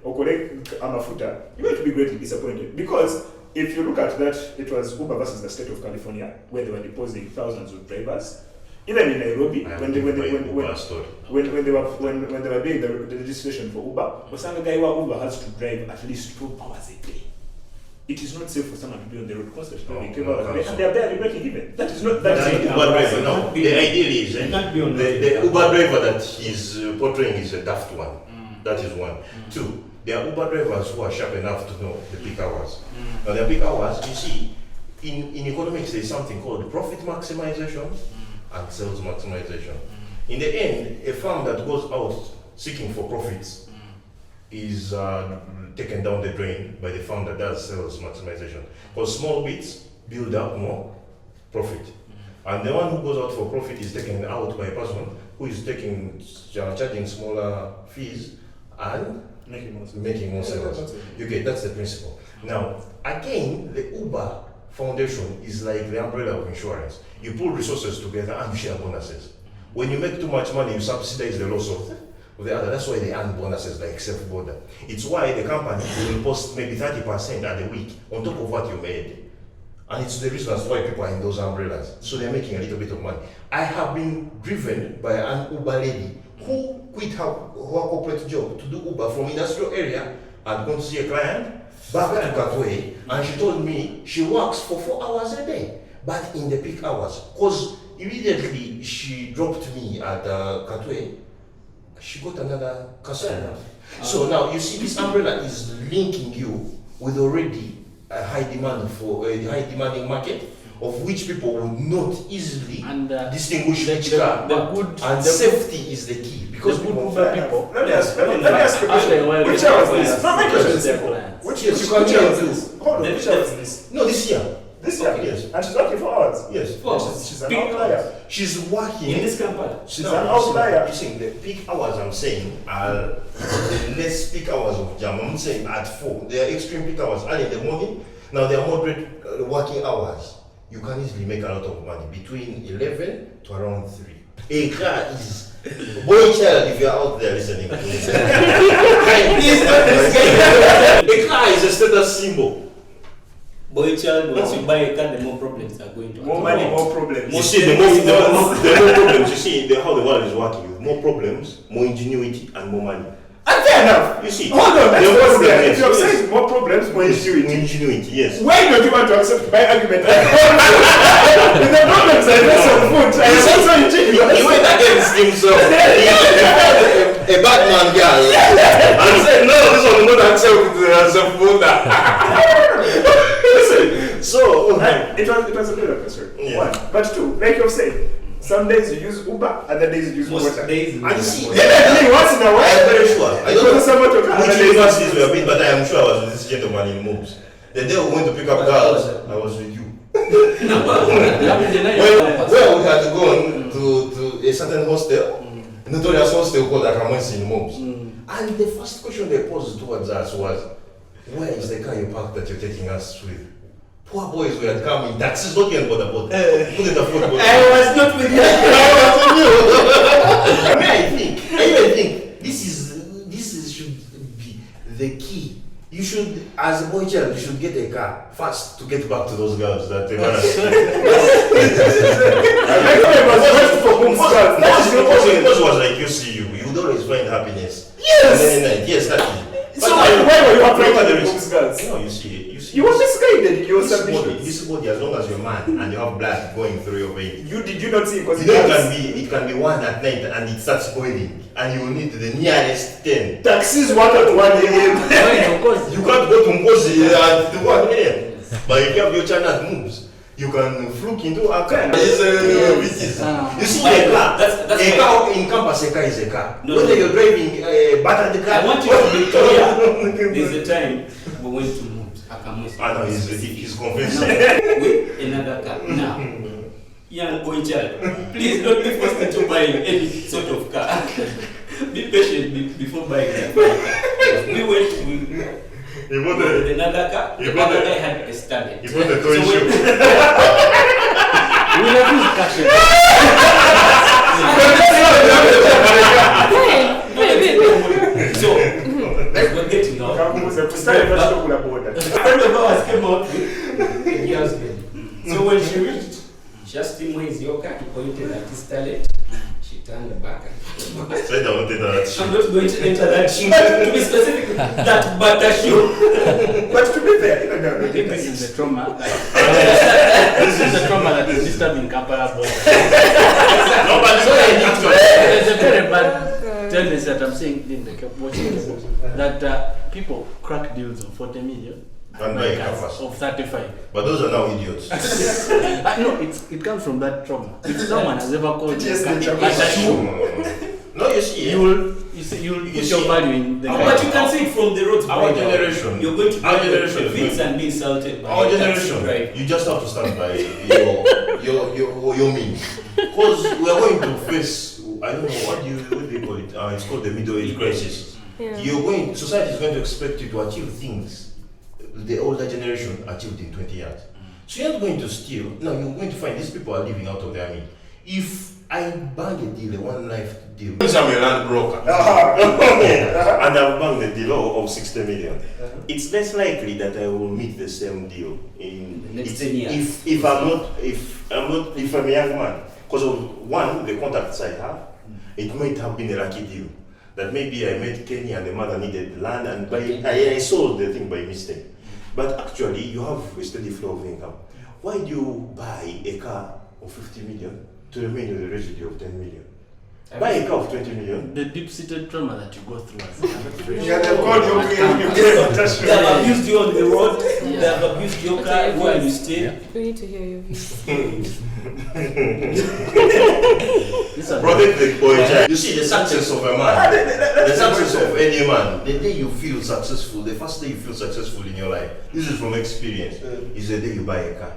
Speaker 2: okole amafuta, you're going to be greatly disappointed because if you look at that, it was Uber versus the state of California where they were deposing thousands of drivers. Even in Nairobi,
Speaker 6: I have
Speaker 2: when
Speaker 6: to
Speaker 2: they
Speaker 6: give my
Speaker 2: were
Speaker 6: Uber story.
Speaker 2: doing the registration for Uber, Osanga guy Uber has to drive at least 2 hours a day. It is not safe for someone to be on the road constantly driving 2 hours a day, and they are barely breaking even. That is not
Speaker 6: That's
Speaker 2: that
Speaker 6: the
Speaker 2: is
Speaker 6: Uber driver. No, the ideal is
Speaker 3: You can't be on
Speaker 6: the Uber driver that he's portraying is a daft one. That is one. Two, there are Uber drivers who are sharp enough to know the peak hours. Now, the peak hours, you see, in economics, there is something called profit maximization and sales maximization. In the end, a firm that goes out seeking for profits is taken down the drain by the firm that does sales maximization. Because small bits build up more profit. And the one who goes out for profit is taken out by a person who is charging smaller fees and
Speaker 2: Making more sense.
Speaker 6: making more sales.
Speaker 2: That's it.
Speaker 6: You get, that's the principle. Now, again, the Uber Foundation is like the umbrella of insurance. You pull resources together and you share bonuses. When you make too much money, you subsidize the loss of the other. That's why they earn bonuses like self-border. It's why the company will post maybe 30% at the week on top of what you made. And it's the reason that's why people are in those umbrellas. So they're making a little bit of money. I have been driven by an Uber lady who quit her corporate job to do Uber from industrial area and gone to see a client back to Katwe, and she told me she works for 4 hours a day, but in the peak hours. Because immediately she dropped me at Katwe, she got another customer. So now you see, this umbrella is linking you with already a high demand for a high demanding market, of which people will not easily
Speaker 1: And
Speaker 6: distinguish which car.
Speaker 1: the good
Speaker 6: And safety is the key, because
Speaker 1: the good
Speaker 6: people
Speaker 1: Uber people.
Speaker 2: Let me ask you a
Speaker 1: After a while,
Speaker 2: question. Which
Speaker 1: they
Speaker 2: hour is
Speaker 1: will
Speaker 2: this? No, make
Speaker 1: choose
Speaker 2: it
Speaker 1: their
Speaker 2: simple.
Speaker 1: clients.
Speaker 2: Which
Speaker 6: Yes,
Speaker 2: is
Speaker 6: you can tell.
Speaker 2: Hold on, which hour is this?
Speaker 6: No, this year.
Speaker 2: This year?
Speaker 6: Yes.
Speaker 2: And she's working 4 hours?
Speaker 6: Yes.
Speaker 2: She's an outlier.
Speaker 6: She's working.
Speaker 3: In this company.
Speaker 2: She's an outlier.
Speaker 6: You see, the peak hours I'm saying are the less peak hours of jam. I'm saying at 4. They are extreme peak hours early in the morning. Now they are moderate working hours. You can easily make a lot of money between 11 to around 3. A car is boy child, if you're out there listening to this. A car is a status symbol.
Speaker 3: Boy child, once you buy a car, the more problems are going to
Speaker 2: More money, more problems.
Speaker 6: You see, the more problems, you see how the world is working with more problems, more ingenuity, and more money.
Speaker 2: And fair enough.
Speaker 6: You see,
Speaker 2: Hold on, that's
Speaker 6: the
Speaker 2: what's
Speaker 6: problem
Speaker 2: there.
Speaker 6: is-
Speaker 2: If you're saying more problems, more ingenuity.
Speaker 6: Ingenuity, yes.
Speaker 2: Why don't you want to accept my argument? If the problems are less of food, I am also ingenuous.
Speaker 6: He went against himself. A bad man girl. And said, no, this one will not accept as a voter. Listen, so,
Speaker 2: It was a good episode.
Speaker 6: Yeah.
Speaker 2: 1. But 2, like you've said, some days you use Uber, other days you use
Speaker 3: most
Speaker 2: water.
Speaker 3: days.
Speaker 6: and you see,
Speaker 2: Definitely once in a
Speaker 6: I am
Speaker 2: while.
Speaker 6: very sure. I
Speaker 2: Because
Speaker 6: don't know
Speaker 2: someone to come
Speaker 6: which
Speaker 2: and
Speaker 6: universities we have been, but I am sure I was with this gentleman in moves. The day we went to pick up girls, I was with you. Well, we had to go on to a certain hostel, a notorious hostel called Akamwesi in Mobs. And the first question they posed towards us was, where is the car you parked that you're taking us with? Poor boys were coming, taxis, not even border boat. Couldn't afford border.
Speaker 3: I was not with you.
Speaker 6: I even think this is should be the key. You should, as a boy child, you should get a car first to get back to those girls that they want to see. Because was like you see you would always find happiness.
Speaker 2: Yes.
Speaker 6: And then, yes, that is.
Speaker 2: So why were you afraid
Speaker 6: Look at
Speaker 2: of those girls?
Speaker 6: No, you see.
Speaker 2: You were misguided in your submissions.
Speaker 6: This body, as long as you're a man and you have blood going through your veins.
Speaker 2: Did you not see? Because
Speaker 6: You know, it can be 1 at night and it starts boiling, and you will need the nearest 10.
Speaker 2: taxis work at 1 a.m.
Speaker 1: Of course.
Speaker 6: You can't go to Mkosi at 1 a.m. But if you have your channel moves, you can fluke into a car.
Speaker 1: Yes.
Speaker 6: You see a car.
Speaker 3: That's
Speaker 6: A car in campus, a car is a car.
Speaker 3: No,
Speaker 6: Whether
Speaker 3: no.
Speaker 6: you're driving a battered car.
Speaker 3: I want you to be clear. There's a time we went to Moves, Akamusi.
Speaker 6: I know, he's convinced.
Speaker 3: With another car. Now, young boy child, please don't be forced into buying any sort of car. Be patient before buying that car. We went
Speaker 6: He bought
Speaker 3: with
Speaker 6: a,
Speaker 3: another car.
Speaker 6: You
Speaker 3: The
Speaker 6: bought
Speaker 3: other
Speaker 6: a-
Speaker 3: guy had a Starlet.
Speaker 6: he bought a toy
Speaker 3: So
Speaker 6: shoe.
Speaker 1: We have used cash.
Speaker 3: So, we're getting out.
Speaker 2: Boda.
Speaker 3: A friend of ours came out with a girl's baby. So when she reached just in ways yoka, he pointed at his talent. She turned back and
Speaker 6: said I wanted that.
Speaker 3: I'm not going to enter that shoe. To be specific, that butter shoe.
Speaker 2: But to be fair, no,
Speaker 1: I think this is the trauma. This is the trauma that is disturbing Kampala border.
Speaker 6: No, but it's
Speaker 1: There's a very bad tendency that I'm seeing in the watching this, that people crack deals of 40 million
Speaker 6: And buy a car first.
Speaker 1: of 35.
Speaker 6: But those are now idiots.
Speaker 1: No, it comes from that trauma. If someone has ever called you
Speaker 2: Yes,
Speaker 1: a
Speaker 2: the
Speaker 1: shoe,
Speaker 6: No, you see,
Speaker 1: you'll put your
Speaker 6: see-
Speaker 1: value in the
Speaker 3: But you can see it from the roads.
Speaker 6: Our
Speaker 3: right now.
Speaker 6: generation-
Speaker 3: You're going to
Speaker 6: our
Speaker 3: drive
Speaker 6: generation
Speaker 3: the
Speaker 6: is
Speaker 3: Vince
Speaker 6: good.
Speaker 3: and be insulted by
Speaker 6: our
Speaker 3: a taxi
Speaker 6: generation,
Speaker 3: driver.
Speaker 6: you just have to stand by your means. Because we are going to face, I don't know, what do you call it? It's called the middle age crisis.
Speaker 5: Yeah.
Speaker 6: Society is going to expect you to achieve things the older generation achieved in 20 years. So you're not going to steal. No, you're going to find these people are living out of their means. If I bang a deal, a one life deal, because I'm a land broker, and I've banged a deal of 60 million, it's less likely that I will meet the same deal in
Speaker 3: The next 10 years.
Speaker 6: If I'm a young man, because of one, the contacts I have, it might have been a lucky deal. That maybe I met Kenny and the mother needed land and I sold the thing by mistake. But actually, you have a steady flow of income. Why do you buy a car of 50 million to remain with a residue of 10 million? Buy a car of 20 million.
Speaker 1: The deep-seated trauma that you go through as
Speaker 2: Yeah, they've called you
Speaker 3: They have abused you on the road.
Speaker 5: Yeah.
Speaker 3: They have abused your car
Speaker 5: Okay,
Speaker 3: where you
Speaker 5: please.
Speaker 3: stay.
Speaker 5: We need to hear your views.
Speaker 6: Protect the boy child. You see, the success of a man, the success of any man, the day you feel successful, the first day you feel successful in your life, this is from experience, is the day you buy a car.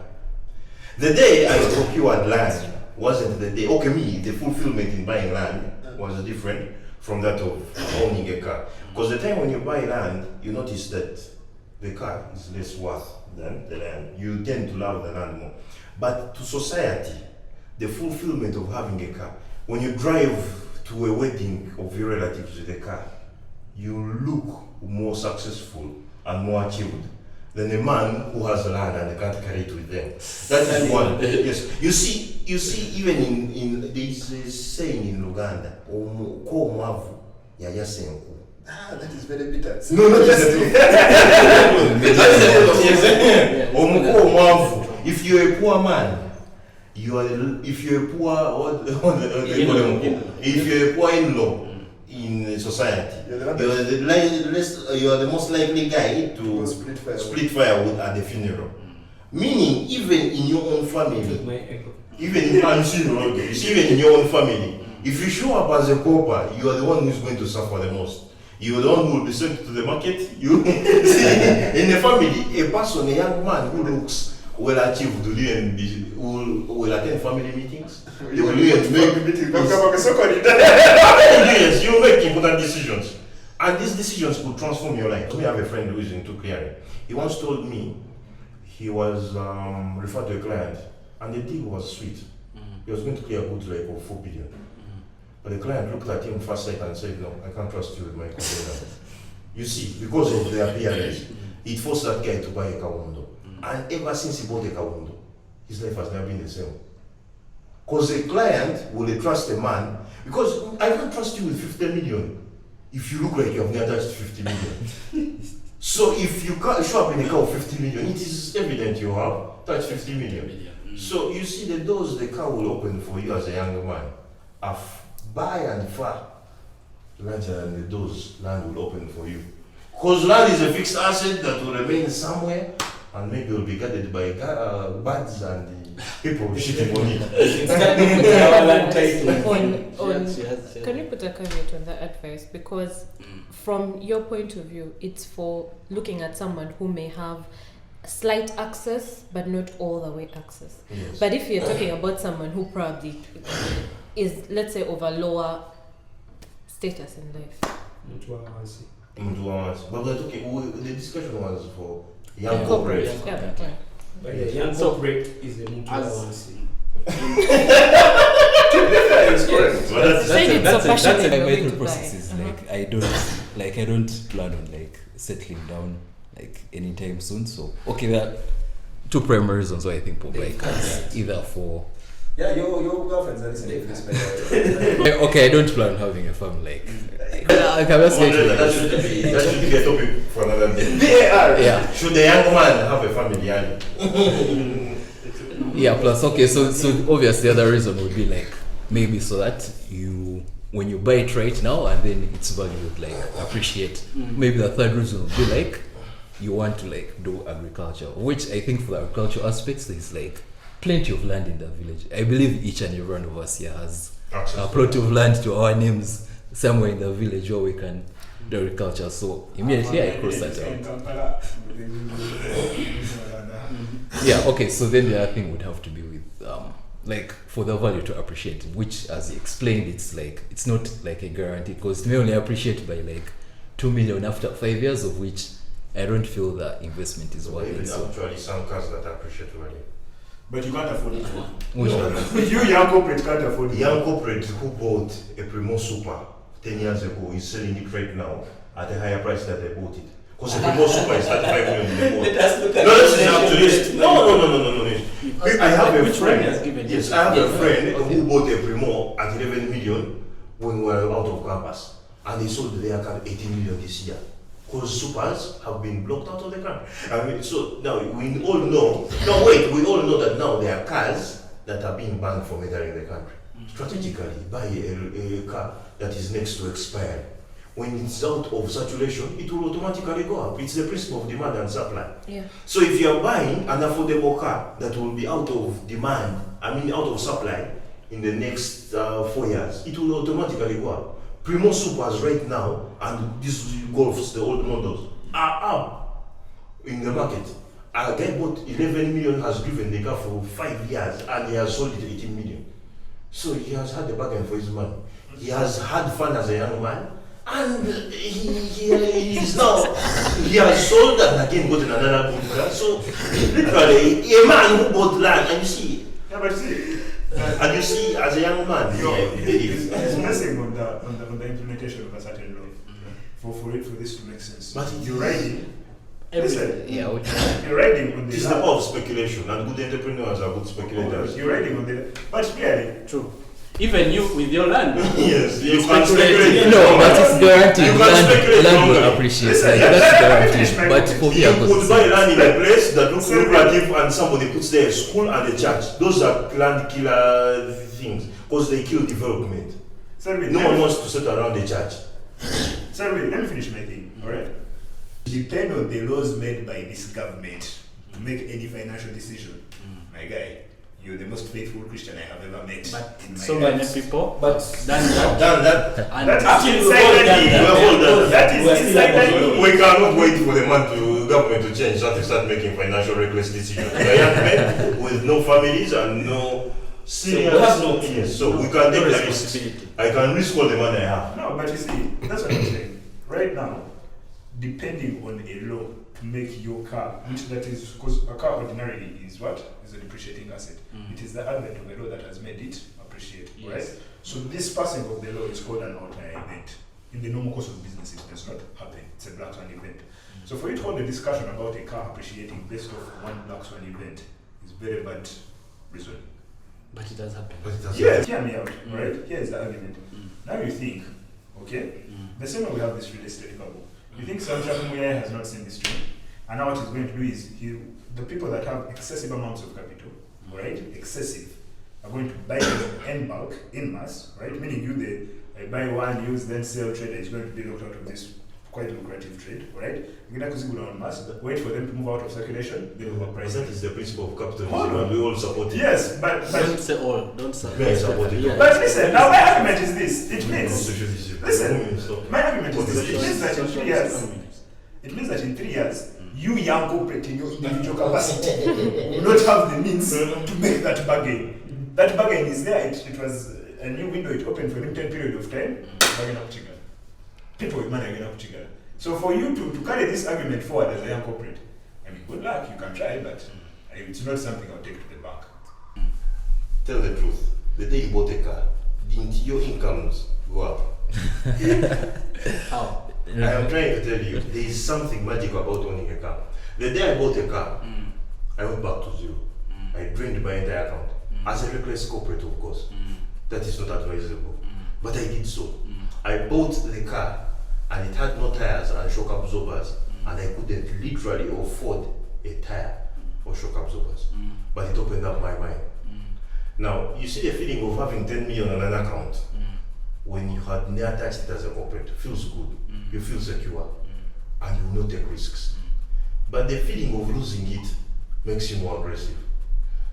Speaker 6: The day I procured land wasn't the day, the fulfillment in buying land was different from that of owning a car. Because the time when you buy land, you notice that the car is less worth than the land. You tend to love the land more. But to society, the fulfillment of having a car, when you drive to a wedding of your relatives with a car, you look more successful and more achieved than a man who has land and can't carry it with them. That is one. Yes. You see, even in there is a saying in Luganda, "Ko mwavu yaya senku."
Speaker 2: that is very bitter.
Speaker 6: No, not just Omuko mwavu. If you're a poor man, if you're a poor if you're a poor in-law in society, you are the most likely guy to split firewood at the funeral. Meaning, even in your own family, even in your own family, if you show up as a pauper, you are the one who's going to suffer the most. You are the one who will be sent to the market. You see, in a family, a person, a young man who looks well achieved will attend family meetings. They will yes, you make important decisions. And these decisions could transform your life. We have a friend who is into clearing. He once told me he was referred to a client and the deal was sweet. He was going to clear goods like of 4 billion. But the client looked at him first sight and said, "No, I can't trust you with my container." You see, because of their appearance, it forced that guy to buy a Kawondo. And ever since he bought a Kawondo, his life has never been the same. Because a client will trust a man, because I can't trust you with 50 million if you look like you have never touched 50 million. So if you can't show up in a car of 50 million, it is evident you have touched 50 million. So you see the doors the car will open for you as a younger man are by and far larger than the doors land will open for you. Because land is a fixed asset that will remain somewhere and maybe will be guarded by birds and the people shitting on it.
Speaker 5: Can you put a caveat on that advice? Because from your point of view, it's for looking at someone who may have slight access but not all the way access.
Speaker 6: Yes.
Speaker 5: But if you're talking about someone who probably is, let's say, of a lower status in life.
Speaker 6: But we're talking, the discussion was for young
Speaker 5: Yeah,
Speaker 6: corporate.
Speaker 5: yeah, yeah.
Speaker 3: But yeah, young corporate is the Mugisha.
Speaker 4: That's
Speaker 5: passionate
Speaker 4: like
Speaker 5: you're
Speaker 4: my
Speaker 5: going
Speaker 4: thought
Speaker 5: to
Speaker 4: process
Speaker 5: buy.
Speaker 4: is like I don't plan on like settling down like anytime soon. So there are two primary reasons why I think people buy cars. Either for
Speaker 2: your girlfriends are listening to this, by the way.
Speaker 4: okay, I don't plan on having a family. Like I'm just
Speaker 6: That should be a topic for another day.
Speaker 2: They are.
Speaker 4: yeah.
Speaker 6: Should a young man have a family? Ali?
Speaker 4: Yeah, plus so obviously the other reason would be like maybe so that you when you buy it right now and then its value would like appreciate. Maybe the third reason would be like you want to like do agriculture, which I think for the agricultural aspects there's like plenty of land in the village. I believe each and every one of us here has a plot of land to our names somewhere in the village where we can do agriculture. So immediately I cross that out. Yeah, okay, so then the other thing would have to be with like for the value to appreciate, which as he explained it's like it's not like a guarantee because it may only appreciate by like 2 million after 5 years, of which I don't feel that investment is worth
Speaker 6: Even
Speaker 4: it. So
Speaker 6: actually some cars that appreciate value.
Speaker 2: But you can't afford it.
Speaker 4: which
Speaker 6: No.
Speaker 4: one?
Speaker 2: You young corporate can't afford
Speaker 6: The
Speaker 2: it.
Speaker 6: young corporate who bought a Primo Super 10 years ago is selling it right now at a higher price than they bought it. Because the Primo Super is 35 million in the board.
Speaker 3: Let us look at
Speaker 6: No, this is
Speaker 3: the
Speaker 6: actually
Speaker 3: inflation rate.
Speaker 6: no. I have a
Speaker 1: Which one
Speaker 6: friend.
Speaker 1: has given
Speaker 6: Yes,
Speaker 1: you?
Speaker 6: I have a
Speaker 1: Yeah.
Speaker 6: friend
Speaker 1: Okay.
Speaker 6: who bought a Primo at 11 million when we were out of campus, and they sold their car 18 million this year. Because supers have been blocked out of the country. I mean, so now we all know. No, wait, we all know that now there are cars that are being banned from entering the country. Strategically, buy a car that is next to expiry. When it's out of saturation, it will automatically go up. It's the principle of demand and supply.
Speaker 5: Yeah.
Speaker 6: So if you are buying an affordable car that will be out of demand, out of supply in the next 4 years, it will automatically go up. Primo Supers right now, and these Golfs, the old models, are up in the market. A guy bought 11 million, has driven the car for 5 years, and he has sold it 18 million. So he has had a bargain for his money. He has had fun as a young man, and he is now, he has sold and again gotten another good car. So literally, a man who bought land, and you see,
Speaker 2: Yeah, but see,
Speaker 6: and you see as a young man,
Speaker 2: he's messing on the implementation of a certain law for this to make sense.
Speaker 6: But
Speaker 2: you're riding. Listen,
Speaker 1: Yeah, which
Speaker 2: you're riding on
Speaker 6: it
Speaker 2: the
Speaker 6: is the power of speculation, and good entrepreneurs are good speculators.
Speaker 2: You're riding on the. But clearly,
Speaker 1: true. Even you with your land.
Speaker 6: Yes, you can speculate.
Speaker 4: no, but it's guaranteed.
Speaker 6: You can speculate
Speaker 4: Land will
Speaker 6: longer.
Speaker 4: appreciate.
Speaker 2: Listen,
Speaker 4: Like,
Speaker 2: let
Speaker 4: that's
Speaker 2: me finish my
Speaker 4: guaranteed. But
Speaker 2: point.
Speaker 4: for me,
Speaker 6: You
Speaker 4: I
Speaker 6: could buy land in a place that looks lucrative and somebody puts there a school and a church. Those are land killer things because they kill development.
Speaker 2: Sorry,
Speaker 6: No one wants to sit around the church.
Speaker 2: Sorry, let me finish my thing. All right. Depend on the laws made by this government to make any financial decision. My guy, you're the most faithful Christian I have ever met
Speaker 1: But
Speaker 2: in my
Speaker 1: so
Speaker 2: life.
Speaker 1: many people
Speaker 3: But
Speaker 1: done that.
Speaker 6: Done that.
Speaker 1: And
Speaker 2: That
Speaker 3: Actually,
Speaker 2: is
Speaker 3: we've
Speaker 2: inside
Speaker 3: all
Speaker 2: that
Speaker 3: done
Speaker 2: deal.
Speaker 3: that.
Speaker 6: We've all done
Speaker 2: That is
Speaker 3: We're still
Speaker 2: inside that
Speaker 3: on
Speaker 2: deal.
Speaker 6: We cannot wait for the man to government to change so to start making financial reckless decisions. We are young men with no families and no serious.
Speaker 3: we have no-
Speaker 6: yes, so we can take
Speaker 1: no
Speaker 6: the risk.
Speaker 1: responsibility.
Speaker 6: I can risk all the money I have.
Speaker 2: No, but you see, that's what I'm saying. Right now, depending on a law to make your car, which that is, because a car ordinarily is what? Is a depreciating asset. It is the advent of a law that has made it appreciate,
Speaker 1: Yes.
Speaker 2: right? So this passing of the law is called an outlier event. In the normal course of business, it does not happen. It's a black swan event. So for you to hold a discussion about a car appreciating based off one black swan event is very bad reason.
Speaker 1: But it does happen.
Speaker 6: But it has
Speaker 2: Yes, hear me out, right? Here's the argument.
Speaker 1: Mm.
Speaker 2: Now you think, okay,
Speaker 1: Mm.
Speaker 2: the same way we have this real estate bubble. You think Sam Chakumuyaya has not seen this trend? And now what he's going to do is, the people that have excessive amounts of capital, right, excessive, are going to buy them en bulk, in mass, right? Meaning I buy one, use, then sell, trader is going to be locked out of this quite lucrative trade, right? You're going to kuzigula en mass, wait for them to move out of circulation, they will
Speaker 6: But
Speaker 2: overprice
Speaker 6: that
Speaker 2: it.
Speaker 6: is the principle of capitalism,
Speaker 2: Hold on.
Speaker 6: and we all support it.
Speaker 2: Yes, but
Speaker 1: Don't say all. Don't say.
Speaker 6: Yeah, I support it.
Speaker 1: Yeah.
Speaker 2: but listen, now my argument is this. It means,
Speaker 6: Socialism.
Speaker 2: listen,
Speaker 6: Stop.
Speaker 2: my argument is this. It means that in 3
Speaker 1: Socialist
Speaker 2: years,
Speaker 1: communist.
Speaker 2: it means that in 3 years, you young corporate in your individual capacity will not have the means to make that bargain. That bargain is there. It was a new window. It opened for a limited period of time. Bargain up together. People with money are going up together. So for you to carry this argument forward as a young corporate, I mean, good luck. You can try, but it's not something I'll take to the bank.
Speaker 6: Tell the truth. The day you bought a car, didn't your incomes go up?
Speaker 1: How?
Speaker 6: I am trying to tell you, there is something magical about owning a car. The day I bought a car, I went back to zero. I drained my entire account. As a reckless corporate, of course. That is not advisable. But I did so. I bought the car and it had no tires and shock absorbers, and I couldn't literally afford a tire or shock absorbers. But it opened up my mind. Now, you see the feeling of having 10 million on an account when you had near touched it as a corporate. Feels good. You feel secure. And you will not take risks. But the feeling of losing it makes you more aggressive.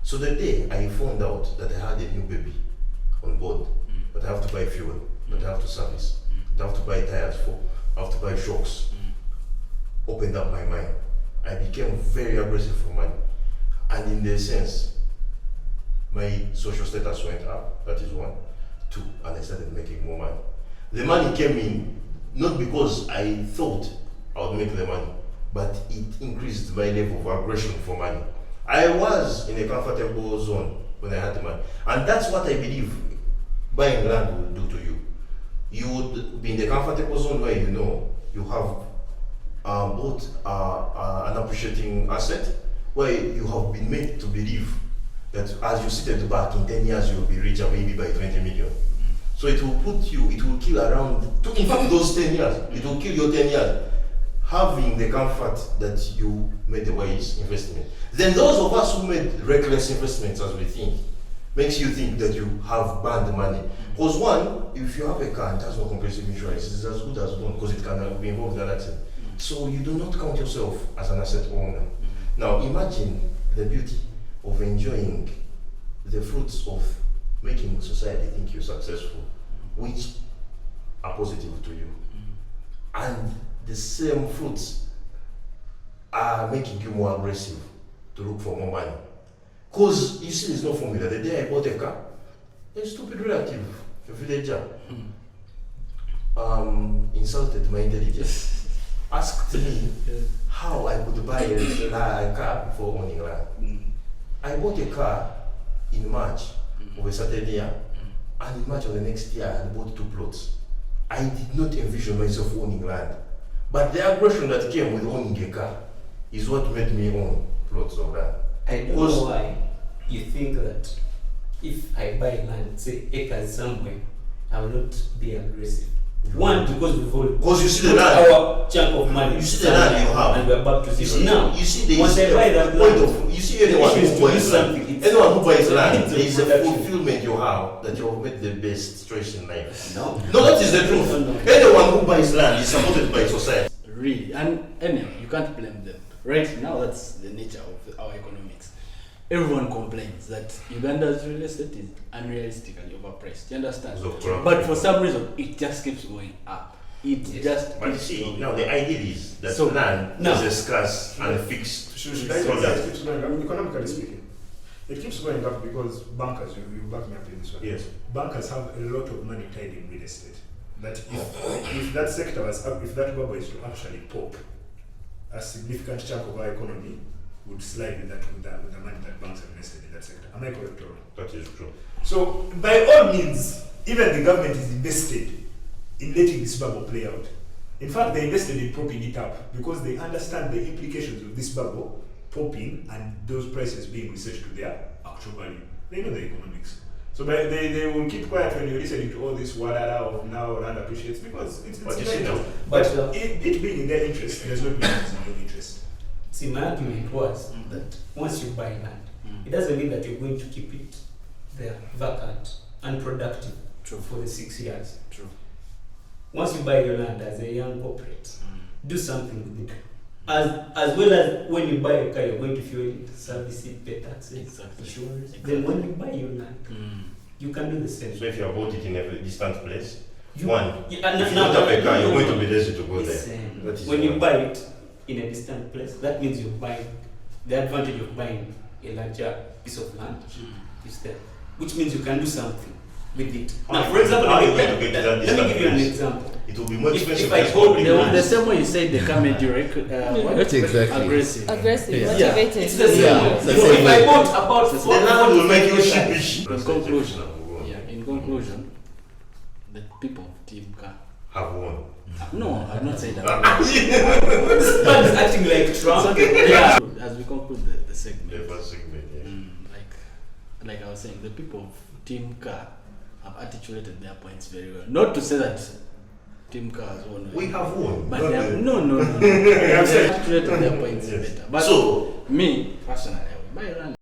Speaker 6: So the day I found out that I had a new baby on board, that I have to buy fuel, that I have to service, that I have to buy tires for, I have to buy shocks, opened up my mind. I became very aggressive for money. And in the sense, my social status went up, that is one. Two, and I started making more money. The money came in not because I thought I would make the money, but it increased my level of aggression for money. I was in a comfortable zone when I had the money, and that's what I believe buying land will do to you. You would be in the comfortable zone where you know you have bought an appreciating asset, where you have been made to believe that as you sit at the back, in 10 years you will be richer maybe by 20 million. So it will put you, it will kill around, in fact those 10 years, it will kill your 10 years, having the comfort that you made a wise investment. Then those of us who made reckless investments, as we think, makes you think that you have burned money. Because one, if you have a car and it has no comprehensive insurance, it's as good as one because it can be involved in an accident. So you do not count yourself as an asset owner. Now imagine the beauty of enjoying the fruits of making society think you're successful, which are positive to you. And the same fruits are making you more aggressive to look for more money. Because you see, there's no formula. The day I bought a car, a stupid relative, a villager, insulted my intelligence, asked me how I could buy a car before owning land. I bought a car in March of a certain year, and in March of the next year, I bought 2 plots. I did not envision myself owning land. But the aggression that came with owning a car is what made me own plots of land.
Speaker 3: I don't know why you think that if I buy land, say acres somewhere, I will not be aggressive. One, because we've already
Speaker 6: Because you see the
Speaker 3: put
Speaker 6: land.
Speaker 3: our chunk of money.
Speaker 6: You see the land you have.
Speaker 3: And we're back to
Speaker 6: You
Speaker 3: zero.
Speaker 6: see,
Speaker 3: Now,
Speaker 6: you see there
Speaker 3: once
Speaker 6: is
Speaker 3: I buy that
Speaker 6: a point
Speaker 3: land,
Speaker 6: of, you see anyone
Speaker 3: the issue is
Speaker 6: who
Speaker 3: to do
Speaker 6: buys land,
Speaker 3: something. It's-
Speaker 6: anyone who buys
Speaker 3: it's a
Speaker 6: land,
Speaker 3: means of
Speaker 6: there is a
Speaker 3: production.
Speaker 6: fulfillment you have that you have made the best choice in life.
Speaker 3: No.
Speaker 6: No, that is the truth.
Speaker 3: No, no.
Speaker 6: Anyone who buys land is supported by society.
Speaker 1: Really, and anyway, you can't blame them. Right now, that's the nature of our economics. Everyone complains that Uganda's real estate is unrealistically overpriced. You understand?
Speaker 6: So corrupt.
Speaker 1: But for some reason, it just keeps going up. It just.
Speaker 6: But you
Speaker 1: keeps
Speaker 6: see,
Speaker 1: going
Speaker 6: now
Speaker 1: up.
Speaker 6: the idea is that
Speaker 1: So,
Speaker 6: land
Speaker 3: now-
Speaker 6: is a scarce and fixed.
Speaker 2: Should I
Speaker 6: product.
Speaker 2: say it keeps going up? I mean, economically speaking, it keeps going up because bankers, you back me up in this one.
Speaker 6: Yes.
Speaker 2: Bankers have a lot of money tied in real estate. That if that sector was up, if that bubble is to actually pop, a significant chunk of our economy would slide with the money that banks have invested in that sector. Am I correct or wrong?
Speaker 6: That is true.
Speaker 2: So by all means, even the government is invested in letting this bubble play out. In fact, they invested in propping it up because they understand the implications of this bubble popping and those prices being researched to their actual value. They know the economics. So they will keep quiet when you're listening to all this wadada of now land appreciates because it's
Speaker 6: But you
Speaker 2: their
Speaker 6: see now-
Speaker 2: interest.
Speaker 3: But,
Speaker 2: But it being in their interest does not mean it's in your interest.
Speaker 3: see, my argument was
Speaker 1: Mm.
Speaker 3: that once you buy land,
Speaker 1: Mm.
Speaker 3: it doesn't mean that you're going to keep it there vacant, unproductive
Speaker 1: True.
Speaker 3: for the 6 years.
Speaker 1: True.
Speaker 3: Once you buy your land as a young corporate,
Speaker 1: Mm.
Speaker 3: do something with it. As well as when you buy a car, you're going to fuel it, service it, pay taxes,
Speaker 1: Exactly.
Speaker 3: insurance.
Speaker 1: Exactly.
Speaker 3: Then when you buy your land,
Speaker 1: Mm.
Speaker 3: you can do the same.
Speaker 6: So if you have bought it in a distant place,
Speaker 3: You-
Speaker 6: one,
Speaker 3: Yeah,
Speaker 6: if you don't have a car, you're going to be lazy to go there.
Speaker 3: Listen,
Speaker 6: That is
Speaker 3: when you
Speaker 6: one.
Speaker 3: buy it in a distant place, that means you're buying the advantage of buying a larger piece of land
Speaker 1: Mm.
Speaker 3: is there, which means you can do something with it.
Speaker 6: How
Speaker 3: Now,
Speaker 6: are
Speaker 3: for
Speaker 6: you
Speaker 3: example,
Speaker 6: going
Speaker 3: let
Speaker 6: to
Speaker 3: me
Speaker 6: get to that
Speaker 3: let me
Speaker 6: distant
Speaker 3: give you an
Speaker 6: place?
Speaker 3: example.
Speaker 6: It will be more
Speaker 3: If
Speaker 6: expensive.
Speaker 3: I
Speaker 6: than
Speaker 3: hold
Speaker 6: public
Speaker 3: the-
Speaker 1: The
Speaker 6: land.
Speaker 1: same way you say they come in direct,
Speaker 4: That's exactly.
Speaker 1: aggressive.
Speaker 5: Aggressive,
Speaker 4: Yeah.
Speaker 5: motivated.
Speaker 3: It's the same.
Speaker 4: Yeah,
Speaker 3: way.
Speaker 4: it's the
Speaker 3: You know,
Speaker 4: same
Speaker 3: if I
Speaker 4: way.
Speaker 3: bought about
Speaker 1: The
Speaker 6: The land will make you sheepish.
Speaker 1: In conclusion, yeah, in conclusion, the people of Team Ka.
Speaker 6: Have won.
Speaker 1: No, I've not said that.
Speaker 3: This man is acting like Trump.
Speaker 1: Yeah. As we conclude the segment,
Speaker 6: The first segment, yeah.
Speaker 1: like I was saying, the people of Team Ka have articulated their points very well. Not to say that Team Ka has won.
Speaker 6: We have won.
Speaker 1: But
Speaker 6: not
Speaker 1: they have,
Speaker 6: the-
Speaker 1: no. They have articulated their points
Speaker 6: Yes.
Speaker 1: better. But
Speaker 6: So,
Speaker 1: me, personally, I will buy land